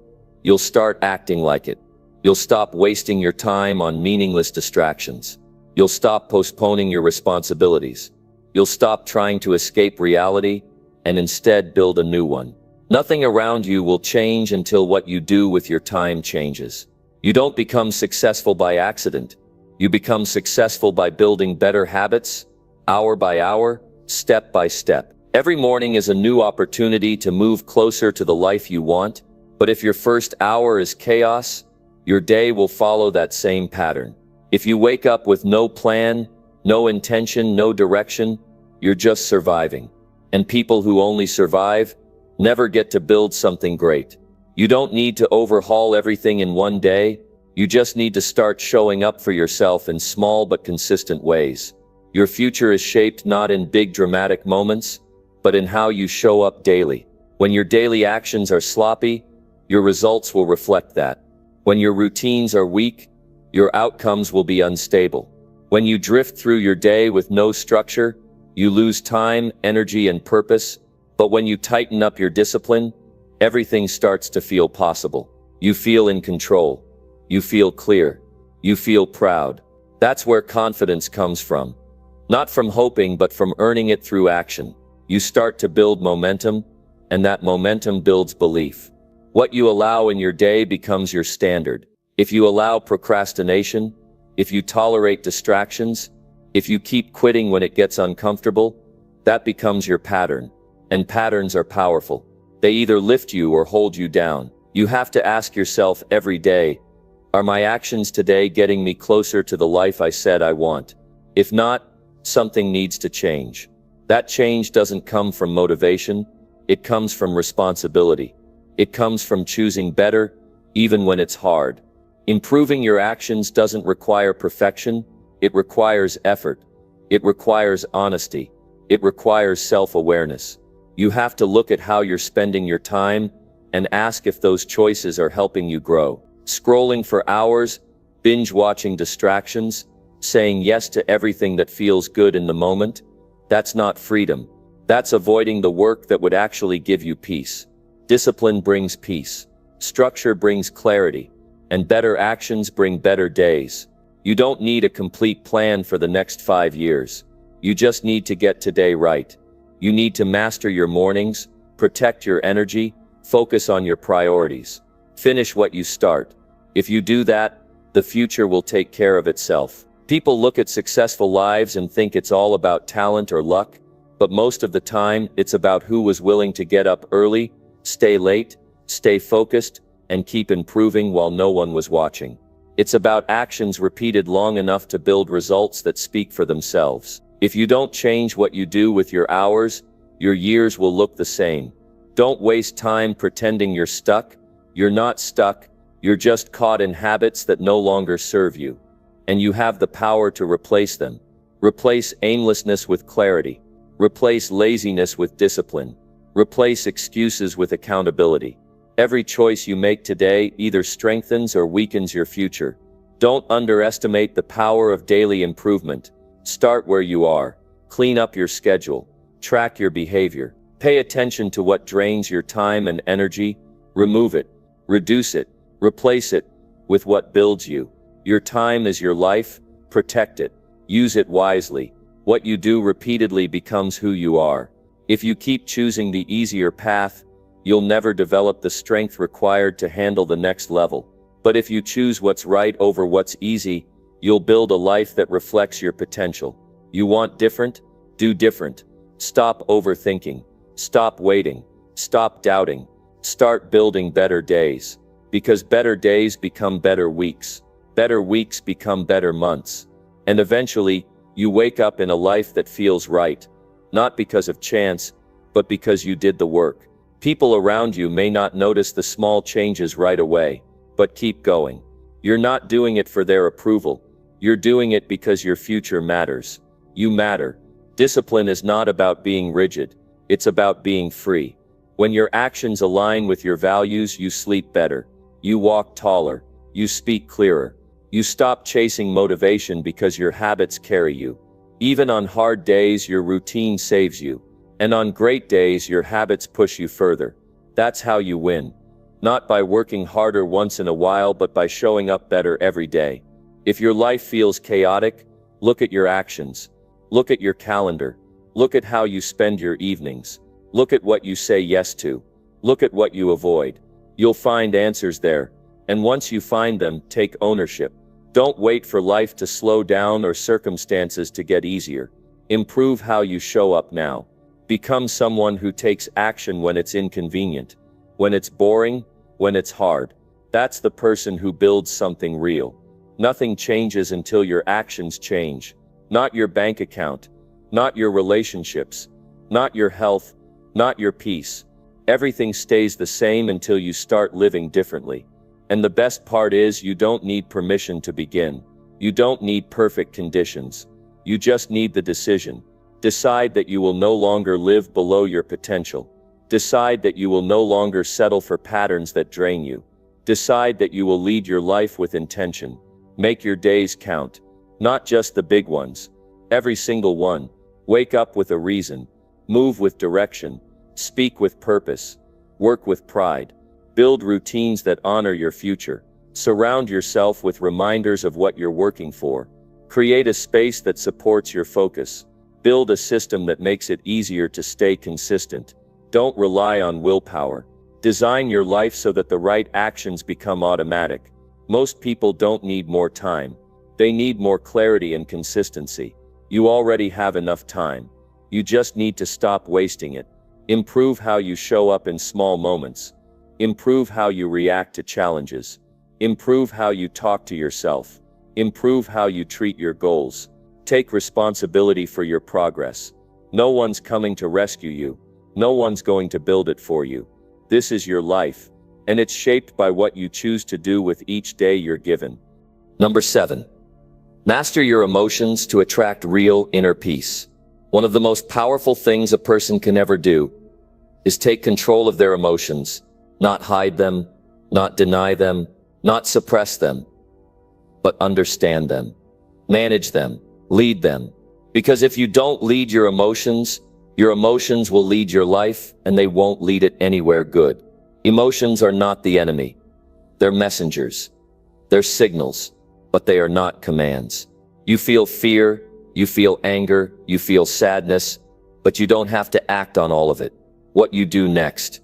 you'll start acting like it. You'll stop wasting your time on meaningless distractions. You'll stop postponing your responsibilities. You'll stop trying to escape reality and instead build a new one. Nothing around you will change until what you do with your time changes. You don't become successful by accident. You become successful by building better habits, hour by hour, step by step. Every morning is a new opportunity to move closer to the life you want, but if your first hour is chaos, your day will follow that same pattern. If you wake up with no plan, no intention, no direction, you're just surviving. And people who only survive never get to build something great. You don't need to overhaul everything in one day. You just need to start showing up for yourself in small but consistent ways. Your future is shaped not in big dramatic moments, but in how you show up daily. When your daily actions are sloppy, your results will reflect that. When your routines are weak, your outcomes will be unstable. When you drift through your day with no structure, you lose time, energy, and purpose. But when you tighten up your discipline, everything starts to feel possible. You feel in control. You feel clear. You feel proud. That's where confidence comes from. Not from hoping, but from earning it through action. You start to build momentum, and that momentum builds belief. What you allow in your day becomes your standard. If you allow procrastination, if you tolerate distractions, if you keep quitting when it gets uncomfortable, that becomes your pattern. And patterns are powerful. They either lift you or hold you down. You have to ask yourself every day, are my actions today getting me closer to the life I said I want? If not, something needs to change. That change doesn't come from motivation. It comes from responsibility. It comes from choosing better, even when it's hard. Improving your actions doesn't require perfection. It requires effort. It requires honesty. It requires self-awareness. You have to look at how you're spending your time and ask if those choices are helping you grow. Scrolling for hours, binge-watching distractions, saying yes to everything that feels good in the moment, that's not freedom. That's avoiding the work that would actually give you peace. Discipline brings peace. Structure brings clarity. And better actions bring better days. You don't need a complete plan for the next 5 years. You just need to get today right. You need to master your mornings, protect your energy, focus on your priorities. Finish what you start. If you do that, the future will take care of itself. People look at successful lives and think it's all about talent or luck, but most of the time, it's about who was willing to get up early, stay late, stay focused, and keep improving while no one was watching. It's about actions repeated long enough to build results that speak for themselves. If you don't change what you do with your hours, your years will look the same. Don't waste time pretending you're stuck. You're not stuck. You're just caught in habits that no longer serve you. And you have the power to replace them. Replace aimlessness with clarity. Replace laziness with discipline. Replace excuses with accountability. Every choice you make today either strengthens or weakens your future. Don't underestimate the power of daily improvement. Start where you are. Clean up your schedule. Track your behavior. Pay attention to what drains your time and energy. Remove it. Reduce it. Replace it with what builds you. Your time is your life. Protect it. Use it wisely. What you do repeatedly becomes who you are. If you keep choosing the easier path, you'll never develop the strength required to handle the next level. But if you choose what's right over what's easy, you'll build a life that reflects your potential. You want different? Do different. Stop overthinking. Stop waiting. Stop doubting. Start building better days. Because better days become better weeks. Better weeks become better months. And eventually, you wake up in a life that feels right. Not because of chance, but because you did the work. People around you may not notice the small changes right away, but keep going. You're not doing it for their approval. You're doing it because your future matters. You matter. Discipline is not about being rigid. It's about being free. When your actions align with your values, you sleep better. You walk taller. You speak clearer. You stop chasing motivation because your habits carry you. Even on hard days, your routine saves you. And on great days, your habits push you further. That's how you win. Not by working harder once in a while, but by showing up better every day. If your life feels chaotic, look at your actions. Look at your calendar. Look at how you spend your evenings. Look at what you say yes to. Look at what you avoid. You'll find answers there. And once you find them, take ownership. Don't wait for life to slow down or circumstances to get easier. Improve how you show up now. Become someone who takes action when it's inconvenient, when it's boring, when it's hard. That's the person who builds something real. Nothing changes until your actions change. Not your bank account, not your relationships, not your health, not your peace. Everything stays the same until you start living differently. And the best part is, you don't need permission to begin. You don't need perfect conditions. You just need the decision. Decide that you will no longer live below your potential. Decide that you will no longer settle for patterns that drain you. Decide that you will lead your life with intention. Make your days count. Not just the big ones. Every single one. Wake up with a reason. Move with direction. Speak with purpose. Work with pride. Build routines that honor your future. Surround yourself with reminders of what you're working for. Create a space that supports your focus. Build a system that makes it easier to stay consistent. Don't rely on willpower. Design your life so that the right actions become automatic. Most people don't need more time. They need more clarity and consistency. You already have enough time. You just need to stop wasting it. Improve how you show up in small moments. Improve how you react to challenges. Improve how you talk to yourself. Improve how you treat your goals. Take responsibility for your progress. No one's coming to rescue you. No one's going to build it for you. This is your life, and it's shaped by what you choose to do with each day you're given. Number 7. Master your emotions to attract real inner peace. One of the most powerful things a person can ever do is take control of their emotions. Not hide them, not deny them, not suppress them, but understand them, manage them, lead them. Because if you don't lead your emotions will lead your life, and they won't lead it anywhere good. Emotions are not the enemy. They're messengers. They're signals, but they are not commands. You feel fear, you feel anger, you feel sadness, but you don't have to act on all of it. What you do next,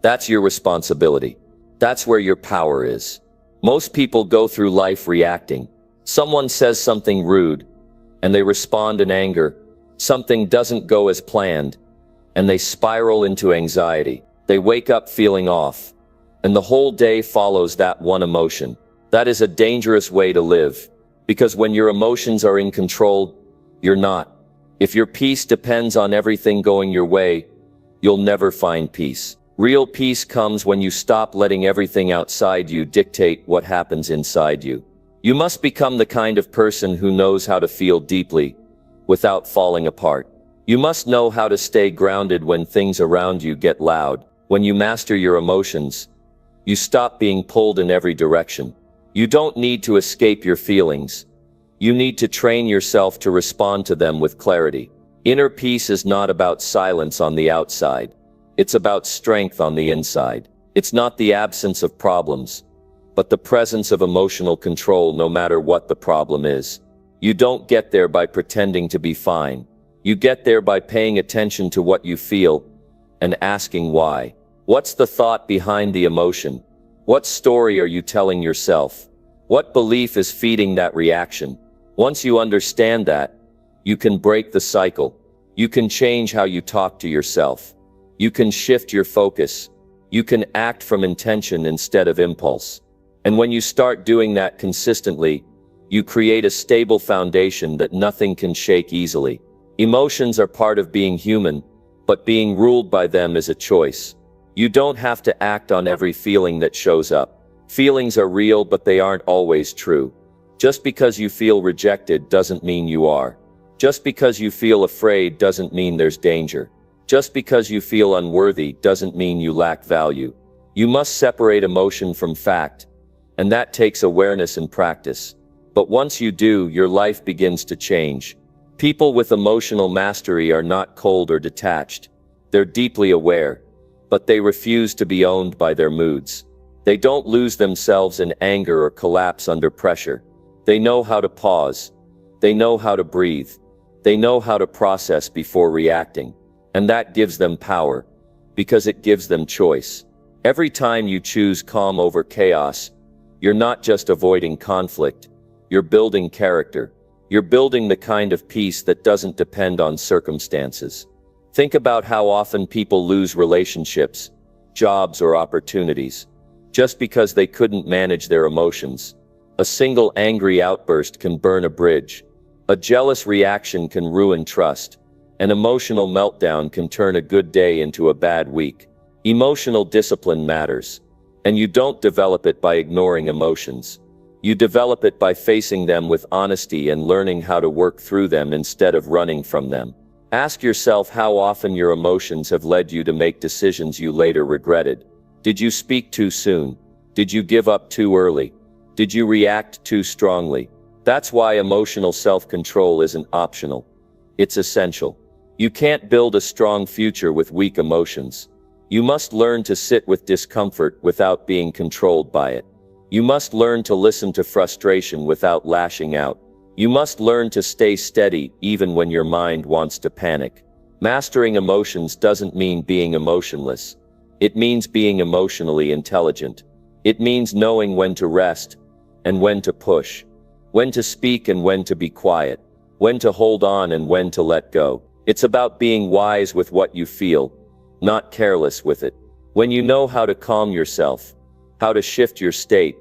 that's your responsibility. That's where your power is. Most people go through life reacting. Someone says something rude, and they respond in anger. Something doesn't go as planned, and they spiral into anxiety. They wake up feeling off, and the whole day follows that one emotion. That is a dangerous way to live, because when your emotions are in control, you're not. If your peace depends on everything going your way, you'll never find peace. Real peace comes when you stop letting everything outside you dictate what happens inside you. You must become the kind of person who knows how to feel deeply without falling apart. You must know how to stay grounded when things around you get loud. When you master your emotions, you stop being pulled in every direction. You don't need to escape your feelings. You need to train yourself to respond to them with clarity. Inner peace is not about silence on the outside. It's about strength on the inside. It's not the absence of problems, but the presence of emotional control no matter what the problem is. You don't get there by pretending to be fine. You get there by paying attention to what you feel and asking why. What's the thought behind the emotion? What story are you telling yourself? What belief is feeding that reaction? Once you understand that, you can break the cycle. You can change how you talk to yourself. You can shift your focus. You can act from intention instead of impulse. And when you start doing that consistently, you create a stable foundation that nothing can shake easily. Emotions are part of being human, but being ruled by them is a choice. You don't have to act on every feeling that shows up. Feelings are real, but they aren't always true. Just because you feel rejected doesn't mean you are. Just because you feel afraid doesn't mean there's danger. Just because you feel unworthy doesn't mean you lack value. You must separate emotion from fact, and that takes awareness and practice. But once you do, your life begins to change. People with emotional mastery are not cold or detached. They're deeply aware, but they refuse to be owned by their moods. They don't lose themselves in anger or collapse under pressure. They know how to pause. They know how to breathe. They know how to process before reacting. And that gives them power, because it gives them choice. Every time you choose calm over chaos, you're not just avoiding conflict, you're building character. You're building the kind of peace that doesn't depend on circumstances. Think about how often people lose relationships, jobs, or opportunities, just because they couldn't manage their emotions. A single angry outburst can burn a bridge. A jealous reaction can ruin trust. An emotional meltdown can turn a good day into a bad week. Emotional discipline matters. And you don't develop it by ignoring emotions. You develop it by facing them with honesty and learning how to work through them instead of running from them. Ask yourself how often your emotions have led you to make decisions you later regretted. Did you speak too soon? Did you give up too early? Did you react too strongly? That's why emotional self-control isn't optional. It's essential. You can't build a strong future with weak emotions. You must learn to sit with discomfort without being controlled by it. You must learn to listen to frustration without lashing out. You must learn to stay steady even when your mind wants to panic. Mastering emotions doesn't mean being emotionless. It means being emotionally intelligent. It means knowing when to rest and when to push, when to speak and when to be quiet, when to hold on and when to let go. It's about being wise with what you feel, not careless with it. When you know how to calm yourself, how to shift your state,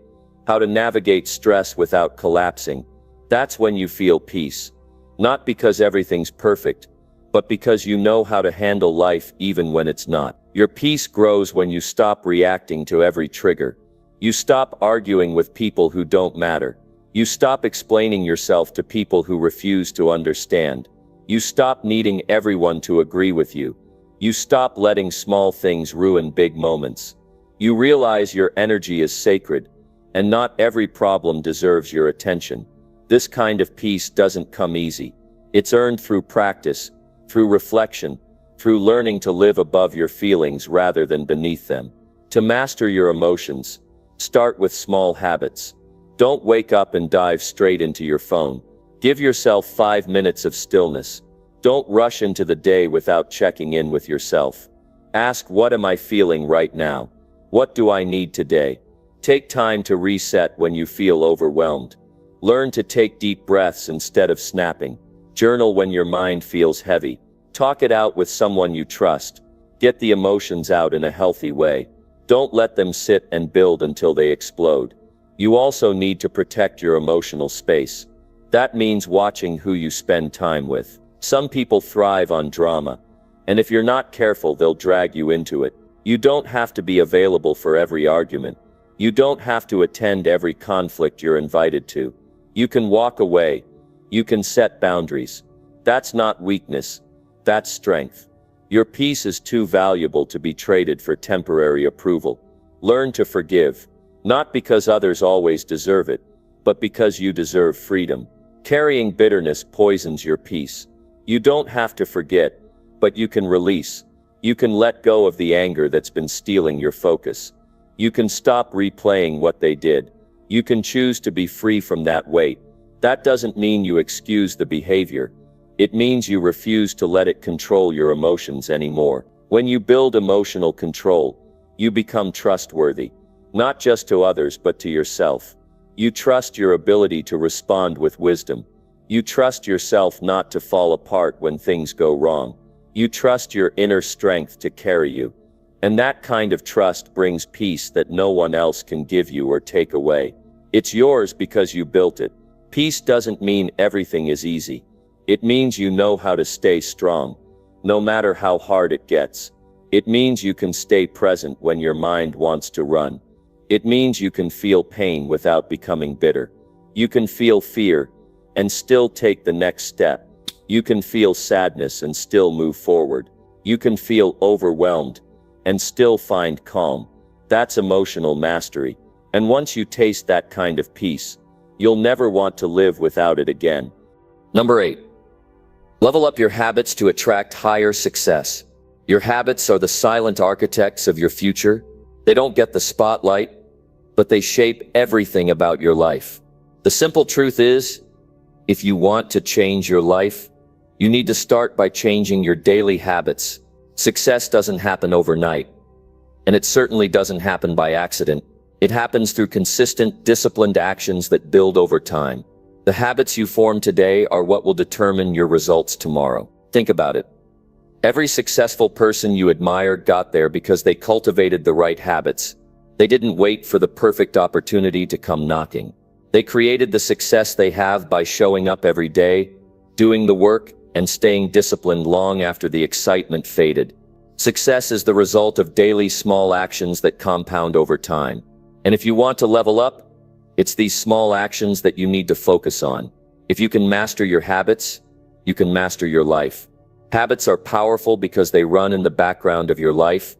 how to navigate stress without collapsing, that's when you feel peace. Not because everything's perfect, but because you know how to handle life even when it's not. Your peace grows when you stop reacting to every trigger. You stop arguing with people who don't matter. You stop explaining yourself to people who refuse to understand. You stop needing everyone to agree with you. You stop letting small things ruin big moments. You realize your energy is sacred, and not every problem deserves your attention. This kind of peace doesn't come easy. It's earned through practice, through reflection, through learning to live above your feelings rather than beneath them. To master your emotions, start with small habits. Don't wake up and dive straight into your phone. Give yourself 5 minutes of stillness. Don't rush into the day without checking in with yourself. Ask, what am I feeling right now? What do I need today? Take time to reset when you feel overwhelmed. Learn to take deep breaths instead of snapping. Journal when your mind feels heavy. Talk it out with someone you trust. Get the emotions out in a healthy way. Don't let them sit and build until they explode. You also need to protect your emotional space. That means watching who you spend time with. Some people thrive on drama, and if you're not careful, they'll drag you into it. You don't have to be available for every argument. You don't have to attend every conflict you're invited to. You can walk away. You can set boundaries. That's not weakness. That's strength. Your peace is too valuable to be traded for temporary approval. Learn to forgive, not because others always deserve it, but because you deserve freedom. Carrying bitterness poisons your peace. You don't have to forget, but you can release. You can let go of the anger that's been stealing your focus. You can stop replaying what they did. You can choose to be free from that weight. That doesn't mean you excuse the behavior. It means you refuse to let it control your emotions anymore. When you build emotional control, you become trustworthy, not just to others but to yourself. You trust your ability to respond with wisdom. You trust yourself not to fall apart when things go wrong. You trust your inner strength to carry you. And that kind of trust brings peace that no one else can give you or take away. It's yours because you built it. Peace doesn't mean everything is easy. It means you know how to stay strong, no matter how hard it gets. It means you can stay present when your mind wants to run. It means you can feel pain without becoming bitter. You can feel fear and still take the next step. You can feel sadness and still move forward. you can feel overwhelmed and still find calm. That's emotional mastery. And once you taste that kind of peace, you'll never want to live without it again. Number 8. Level up your habits to attract higher success. Your habits are the silent architects of your future. They don't get the spotlight, but they shape everything about your life. The simple truth is, if you want to change your life, you need to start by changing your daily habits. Success doesn't happen overnight, and it certainly doesn't happen by accident. It happens through consistent, disciplined actions that build over time. The habits you form today are what will determine your results tomorrow. Think about it. Every successful person you admire got there because they cultivated the right habits. They didn't wait for the perfect opportunity to come knocking. They created the success they have by showing up every day, doing the work, and staying disciplined long after the excitement faded. Success is the result of daily small actions that compound over time. And if you want to level up, it's these small actions that you need to focus on. If you can master your habits, you can master your life. Habits are powerful because they run in the background of your life.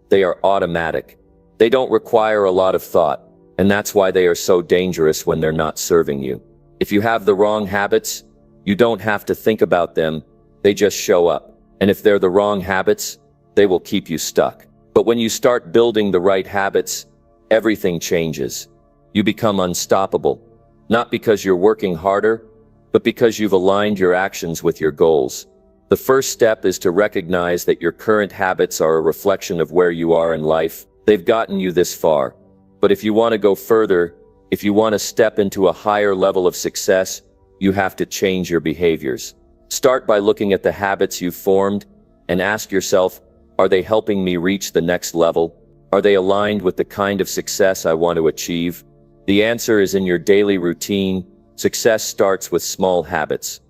They are automatic. They don't require a lot of thought, and that's why they are so dangerous when they're not serving you. If you have the wrong habits, you don't have to think about them, they just show up. And if they're the wrong habits, they will keep you stuck. But when you start building the right habits, everything changes. You become unstoppable, not because you're working harder, but because you've aligned your actions with your goals. The first step is to recognize that your current habits are a reflection of where you are in life. They've gotten you this far. But if you want to go further, if you want to step into a higher level of success, you have to change your behaviors. Start by looking at the habits you've formed and ask yourself, are they helping me reach the next level? Are they aligned with the kind of success I want to achieve? The answer is in your daily routine. Success starts with small habits,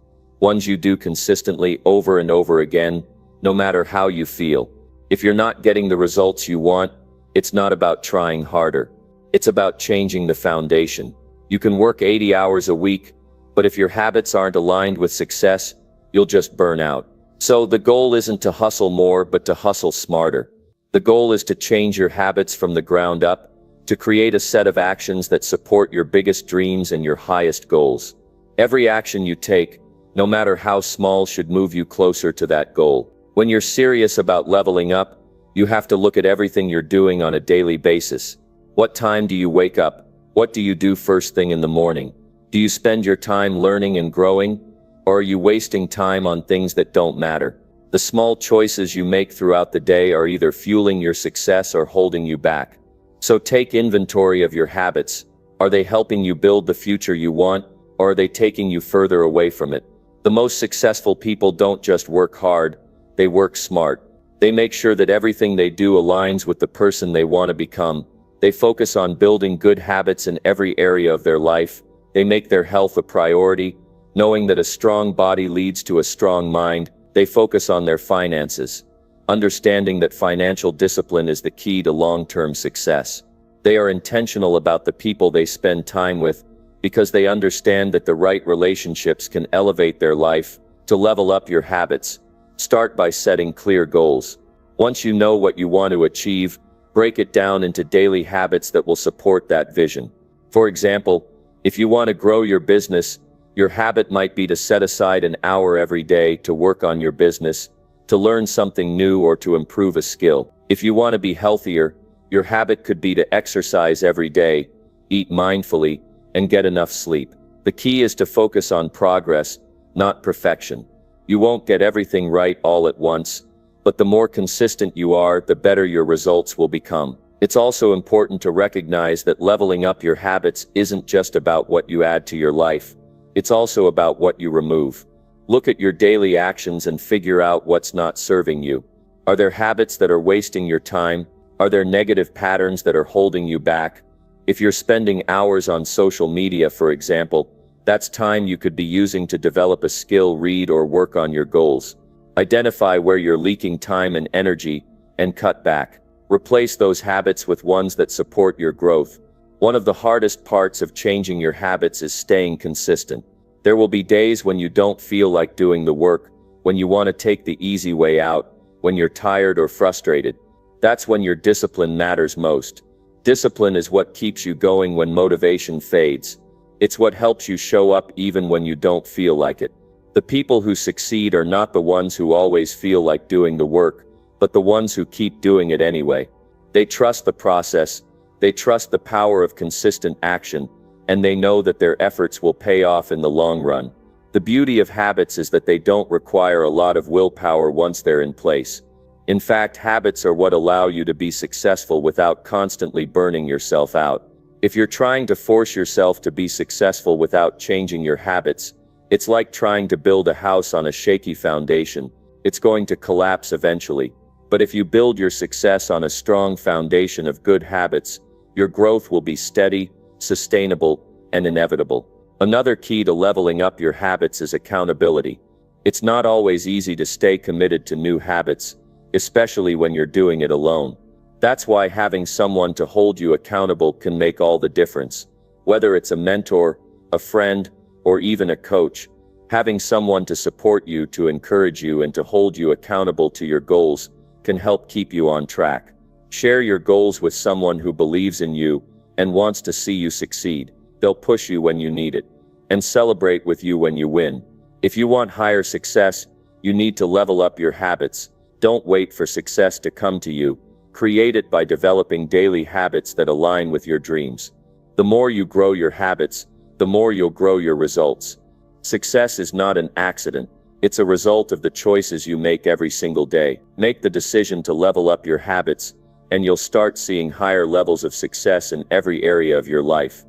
ones you do consistently over and over again, no matter how you feel. If you're not getting the results you want, it's not about trying harder. It's about changing the foundation. You can work 80 hours a week, but if your habits aren't aligned with success, you'll just burn out. So the goal isn't to hustle more, but to hustle smarter. The goal is to change your habits from the ground up, to create a set of actions that support your biggest dreams and your highest goals. Every action you take, no matter how small, should move you closer to that goal. When you're serious about leveling up, you have to look at everything you're doing on a daily basis. What time do you wake up? What do you do first thing in the morning? Do you spend your time learning and growing? Or are you wasting time on things that don't matter? The small choices you make throughout the day are either fueling your success or holding you back. So take inventory of your habits. Are they helping you build the future you want, or are they taking you further away from it? The most successful people don't just work hard, they work smart. They make sure that everything they do aligns with the person they want to become. They focus on building good habits in every area of their life. They make their health a priority, knowing that a strong body leads to a strong mind. They focus on their finances, understanding that financial discipline is the key to long-term success. They are intentional about the people they spend time with, because they understand that the right relationships can elevate their life. To level up your habits, start by setting clear goals. Once you know what you want to achieve, break it down into daily habits that will support that vision. For example, if you want to grow your business, your habit might be to set aside an hour every day to work on your business, to learn something new, or to improve a skill. If you want to be healthier, your habit could be to exercise every day, eat mindfully, and get enough sleep. The key is to focus on progress, not perfection. You won't get everything right all at once, but the more consistent you are, the better your results will become. It's also important to recognize that leveling up your habits isn't just about what you add to your life. It's also about what you remove. Look at your daily actions and figure out what's not serving you. Are there habits that are wasting your time? Are there negative patterns that are holding you back? If you're spending hours on social media, for example, that's time you could be using to develop a skill, read, or work on your goals. Identify where you're leaking time and energy and cut back. Replace those habits with ones that support your growth. One of the hardest parts of changing your habits is staying consistent. There will be days when you don't feel like doing the work, when you want to take the easy way out, when you're tired or frustrated. That's when your discipline matters most. Discipline is what keeps you going when motivation fades. It's what helps you show up even when you don't feel like it. The people who succeed are not the ones who always feel like doing the work, but the ones who keep doing it anyway. They trust the process, they trust the power of consistent action, and they know that their efforts will pay off in the long run. The beauty of habits is that they don't require a lot of willpower once they're in place. In fact, habits are what allow you to be successful without constantly burning yourself out. If you're trying to force yourself to be successful without changing your habits, it's like trying to build a house on a shaky foundation. It's going to collapse eventually. But if you build your success on a strong foundation of good habits, your growth will be steady, sustainable, and inevitable. Another key to leveling up your habits is accountability. It's not always easy to stay committed to new habits, especially when you're doing it alone. That's why having someone to hold you accountable can make all the difference. Whether it's a mentor, a friend, or even a coach, having someone to support you, to encourage you, and to hold you accountable to your goals can help keep you on track. Share your goals with someone who believes in you and wants to see you succeed. They'll push you when you need it, and celebrate with you when you win. If you want higher success, you need to level up your habits. Don't wait for success to come to you. Create it by developing daily habits that align with your dreams. The more you grow your habits, the more you'll grow your results. Success is not an accident. It's a result of the choices you make every single day. Make the decision to level up your habits, and you'll start seeing higher levels of success in every area of your life.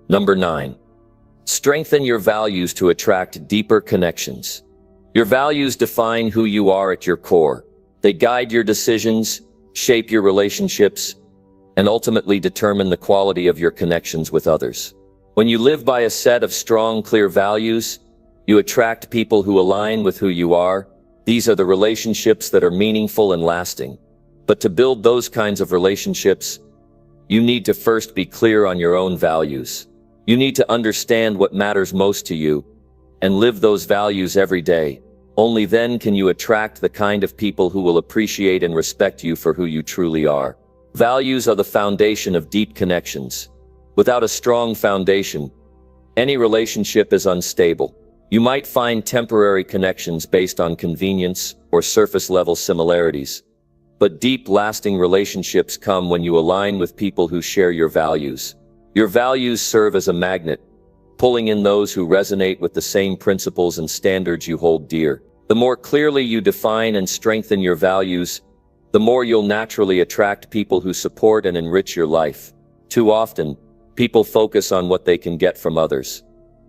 Number 9. Strengthen your values to attract deeper connections. Your values define who you are at your core. They guide your decisions, shape your relationships, and ultimately determine the quality of your connections with others. When you live by a set of strong, clear values, you attract people who align with who you are. These are the relationships that are meaningful and lasting. But to build those kinds of relationships, you need to first be clear on your own values. You need to understand what matters most to you and live those values every day. Only then can you attract the kind of people who will appreciate and respect you for who you truly are. Values are the foundation of deep connections. Without a strong foundation, any relationship is unstable. You might find temporary connections based on convenience or surface-level similarities. But deep, lasting relationships come when you align with people who share your values. Your values serve as a magnet, pulling in those who resonate with the same principles and standards you hold dear. The more clearly you define and strengthen your values, the more you'll naturally attract people who support and enrich your life. Too often, people focus on what they can get from others,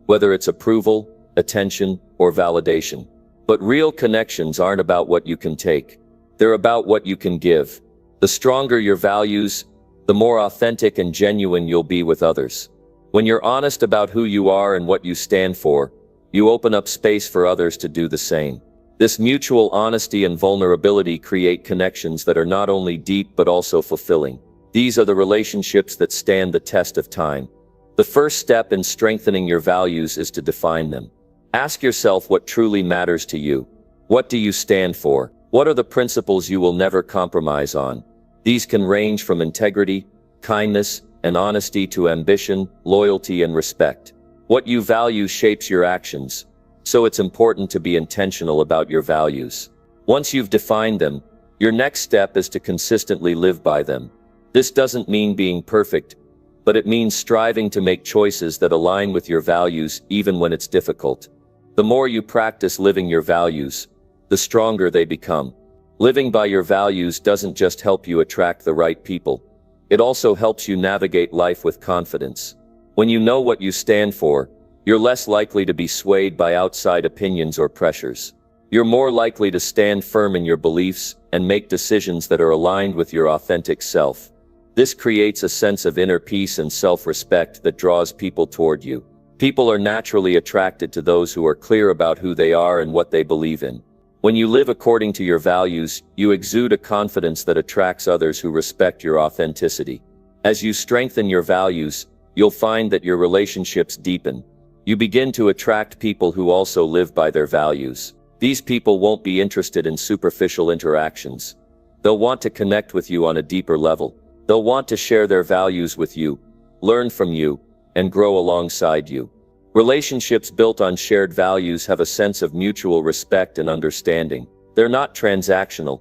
whether it's approval, attention, or validation. But real connections aren't about what you can take. They're about what you can give. The stronger your values, the more authentic and genuine you'll be with others. When you're honest about who you are and what you stand for, you open up space for others to do the same. This mutual honesty and vulnerability create connections that are not only deep but also fulfilling. These are the relationships that stand the test of time. The first step in strengthening your values is to define them. Ask yourself what truly matters to you. What do you stand for? What are the principles you will never compromise on? These can range from integrity, kindness, and honesty to ambition, loyalty, and respect. What you value shapes your actions, so it's important to be intentional about your values. Once you've defined them, your next step is to consistently live by them. This doesn't mean being perfect, but it means striving to make choices that align with your values even when it's difficult. The more you practice living your values, the stronger they become. Living by your values doesn't just help you attract the right people. It also helps you navigate life with confidence. When you know what you stand for, you're less likely to be swayed by outside opinions or pressures. You're more likely to stand firm in your beliefs and make decisions that are aligned with your authentic self. This creates a sense of inner peace and self-respect that draws people toward you. People are naturally attracted to those who are clear about who they are and what they believe in. When you live according to your values, you exude a confidence that attracts others who respect your authenticity. As you strengthen your values, you'll find that your relationships deepen. You begin to attract people who also live by their values. These people won't be interested in superficial interactions. They'll want to connect with you on a deeper level. They'll want to share their values with you, learn from you, and grow alongside you. Relationships built on shared values have a sense of mutual respect and understanding. They're not transactional,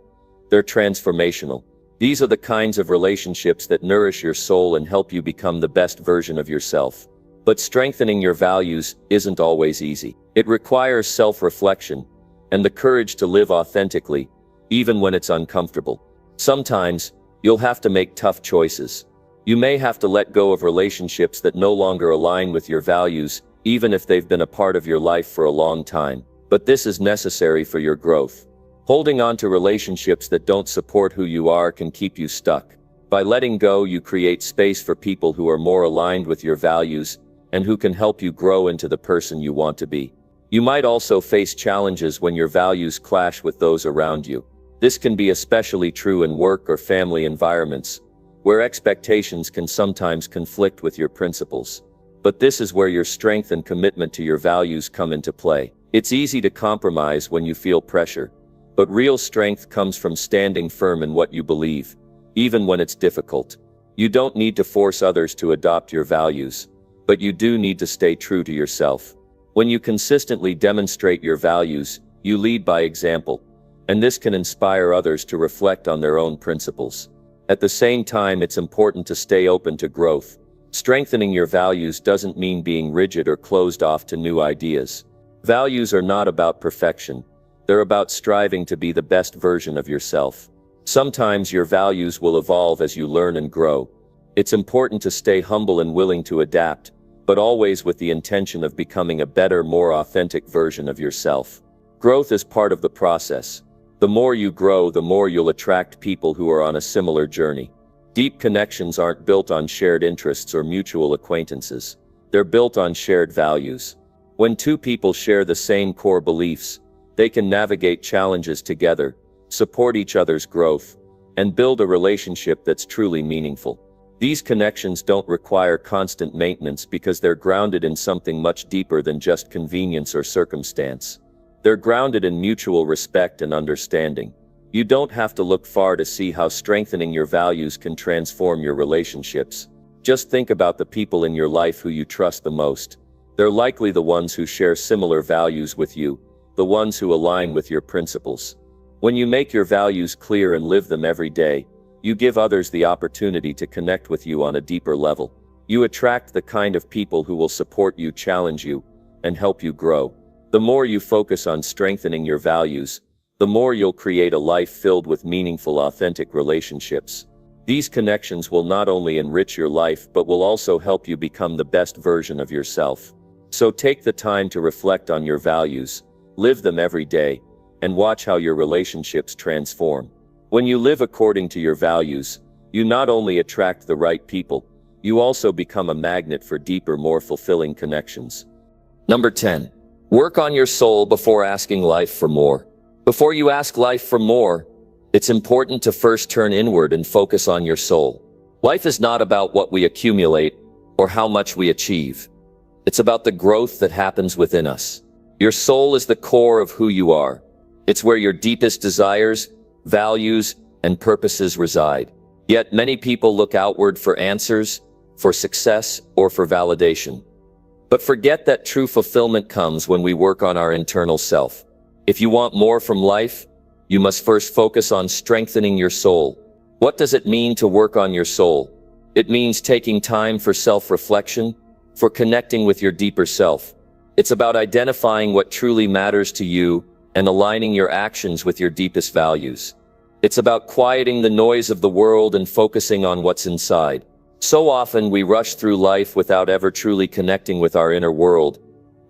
they're transformational. These are the kinds of relationships that nourish your soul and help you become the best version of yourself. But strengthening your values isn't always easy. It requires self-reflection and the courage to live authentically, even when it's uncomfortable. Sometimes, you'll have to make tough choices. You may have to let go of relationships that no longer align with your values, even if they've been a part of your life for a long time. But this is necessary for your growth. Holding on to relationships that don't support who you are can keep you stuck. By letting go, you create space for people who are more aligned with your values and who can help you grow into the person you want to be. You might also face challenges when your values clash with those around you. This can be especially true in work or family environments, where expectations can sometimes conflict with your principles. But this is where your strength and commitment to your values come into play. It's easy to compromise when you feel pressure, but real strength comes from standing firm in what you believe, even when it's difficult. You don't need to force others to adopt your values, but you do need to stay true to yourself. When you consistently demonstrate your values, you lead by example, and this can inspire others to reflect on their own principles. At the same time, it's important to stay open to growth. Strengthening your values doesn't mean being rigid or closed off to new ideas. Values are not about perfection. They're about striving to be the best version of yourself. Sometimes your values will evolve as you learn and grow. It's important to stay humble and willing to adapt, but always with the intention of becoming a better, more authentic version of yourself. Growth is part of the process. The more you grow, the more you'll attract people who are on a similar journey. Deep connections aren't built on shared interests or mutual acquaintances. They're built on shared values. When two people share the same core beliefs, they can navigate challenges together, support each other's growth, and build a relationship that's truly meaningful. These connections don't require constant maintenance because they're grounded in something much deeper than just convenience or circumstance. They're grounded in mutual respect and understanding. You don't have to look far to see how strengthening your values can transform your relationships. Just think about the people in your life who you trust the most. They're likely the ones who share similar values with you, the ones who align with your principles. When you make your values clear and live them every day, you give others the opportunity to connect with you on a deeper level. You attract the kind of people who will support you, challenge you, and help you grow. The more you focus on strengthening your values, the more you'll create a life filled with meaningful, authentic relationships. These connections will not only enrich your life but will also help you become the best version of yourself. So take the time to reflect on your values, live them every day, and watch how your relationships transform. When you live according to your values, you not only attract the right people, you also become a magnet for deeper, more fulfilling connections. Number 10. Work on your soul before asking life for more. Before you ask life for more, it's important to first turn inward and focus on your soul. Life is not about what we accumulate or how much we achieve. It's about the growth that happens within us. Your soul is the core of who you are. It's where your deepest desires, values, and purposes reside. Yet many people look outward for answers, for success, or for validation. But forget that true fulfillment comes when we work on our internal self. If you want more from life, you must first focus on strengthening your soul. What does it mean to work on your soul? It means taking time for self-reflection, for connecting with your deeper self. It's about identifying what truly matters to you and aligning your actions with your deepest values. It's about quieting the noise of the world and focusing on what's inside. So often we rush through life without ever truly connecting with our inner world.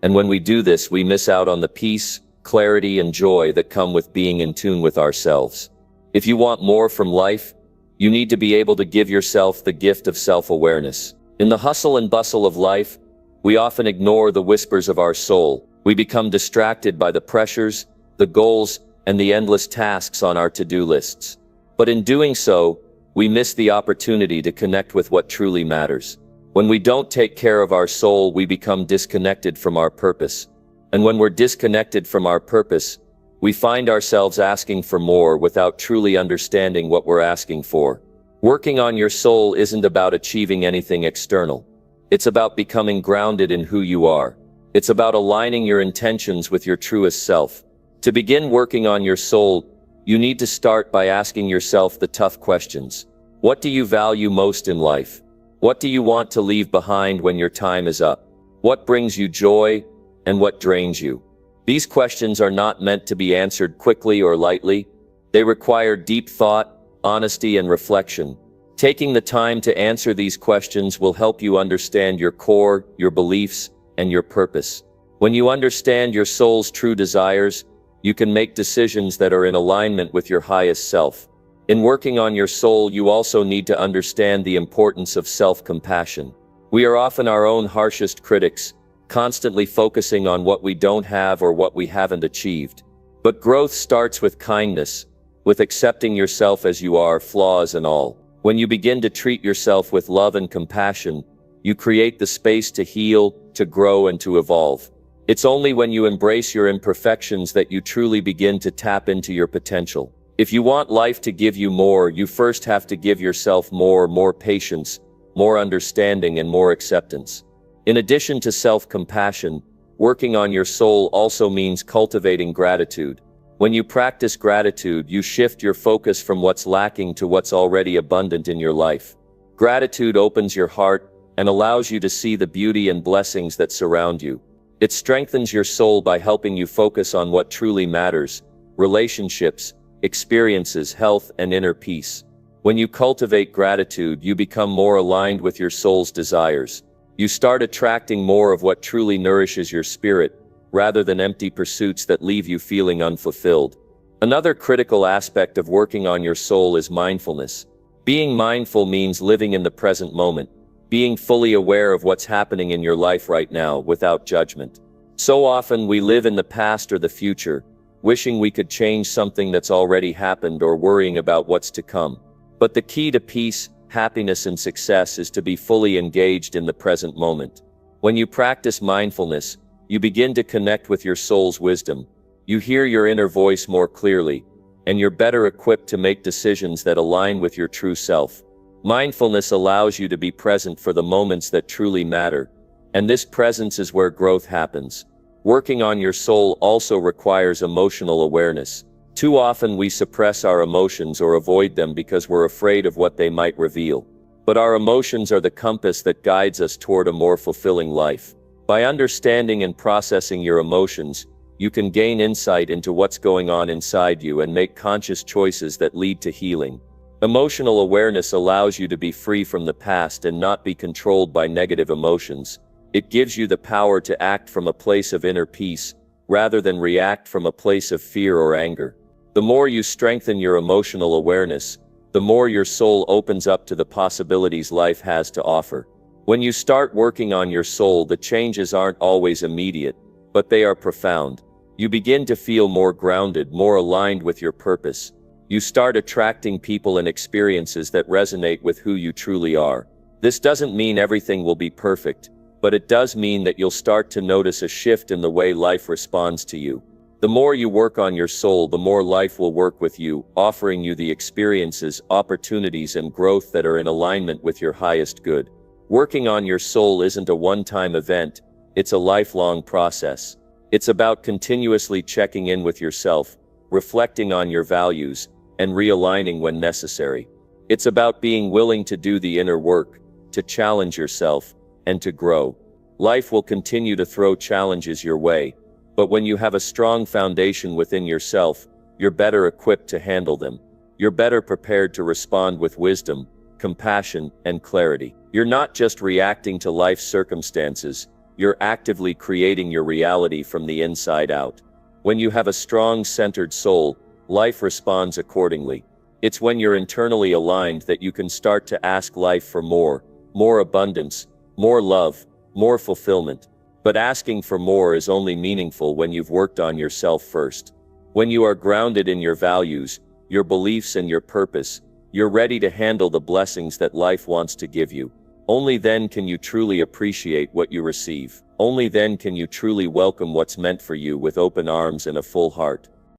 And when we do this, we miss out on the peace, clarity, and joy that come with being in tune with ourselves. If you want more from life, you need to be able to give yourself the gift of self-awareness. In the hustle and bustle of life, we often ignore the whispers of our soul. We become distracted by the pressures, the goals, and the endless tasks on our to-do lists. But in doing so, we miss the opportunity to connect with what truly matters. When we don't take care of our soul, we become disconnected from our purpose. And when we're disconnected from our purpose, We find ourselves asking for more without truly understanding what we're asking for. Working on your soul isn't about achieving anything external. It's about becoming grounded in who you are. It's about aligning your intentions with your truest self. To begin working on your soul, you need to start by asking yourself the tough questions. What do you value most in life? What do you want to leave behind when your time is up? What brings you joy, and what drains you? These questions are not meant to be answered quickly or lightly. They require deep thought, honesty, and reflection. Taking the time to answer these questions will help you understand your core, your beliefs, and your purpose. When you understand your soul's true desires, you can make decisions that are in alignment with your highest self. In working on your soul, you also need to understand the importance of self-compassion. We are often our own harshest critics, constantly focusing on what we don't have or what we haven't achieved. But growth starts with kindness, with accepting yourself as you are, flaws and all. When you begin to treat yourself with love and compassion, you create the space to heal, to grow, and to evolve. It's only when you embrace your imperfections that you truly begin to tap into your potential. If you want life to give you more, you first have to give yourself more patience, more understanding, and more acceptance. In addition to self-compassion, working on your soul also means cultivating gratitude. When you practice gratitude, you shift your focus from what's lacking to what's already abundant in your life. Gratitude opens your heart and allows you to see the beauty and blessings that surround you. It strengthens your soul by helping you focus on what truly matters: relationships, experiences, health, and inner peace. When you cultivate gratitude, you become more aligned with your soul's desires. You start attracting more of what truly nourishes your spirit, rather than empty pursuits that leave you feeling unfulfilled. Another critical aspect of working on your soul is mindfulness. Being mindful means living in the present moment, being fully aware of what's happening in your life right now without judgment. So often we live in the past or the future, wishing we could change something that's already happened or worrying about what's to come. But the key to peace, happiness, and success is to be fully engaged in the present moment. When you practice mindfulness, you begin to connect with your soul's wisdom. You hear your inner voice more clearly, and you're better equipped to make decisions that align with your true self. Mindfulness allows you to be present for the moments that truly matter, and this presence is where growth happens. Working on your soul also requires emotional awareness. Too often we suppress our emotions or avoid them because we're afraid of what they might reveal. But our emotions are the compass that guides us toward a more fulfilling life. By understanding and processing your emotions, you can gain insight into what's going on inside you and make conscious choices that lead to healing. Emotional awareness allows you to be free from the past and not be controlled by negative emotions. It gives you the power to act from a place of inner peace, rather than react from a place of fear or anger. The more you strengthen your emotional awareness, the more your soul opens up to the possibilities life has to offer. When you start working on your soul, the changes aren't always immediate, but they are profound. You begin to feel more grounded, more aligned with your purpose. You start attracting people and experiences that resonate with who you truly are. This doesn't mean everything will be perfect, but it does mean that you'll start to notice a shift in the way life responds to you. The more you work on your soul, the more life will work with you, offering you the experiences, opportunities, and growth that are in alignment with your highest good. Working on your soul isn't a one-time event, it's a lifelong process. It's about continuously checking in with yourself, reflecting on your values, and realigning when necessary. It's about being willing to do the inner work, to challenge yourself, and to grow. Life will continue to throw challenges your way, but when you have a strong foundation within yourself, you're better equipped to handle them. You're better prepared to respond with wisdom, compassion, and clarity. You're not just reacting to life's circumstances, you're actively creating your reality from the inside out. When you have a strong, centered soul, life responds accordingly. It's when you're internally aligned that you can start to ask life for more abundance, more love, more fulfillment. But asking for more is only meaningful when you've worked on yourself first. When you are grounded in your values, your beliefs, and your purpose, you're ready to handle the blessings that life wants to give you. Only then can you truly appreciate what you receive. Only then can you truly welcome what's meant for you with open arms and a full heart.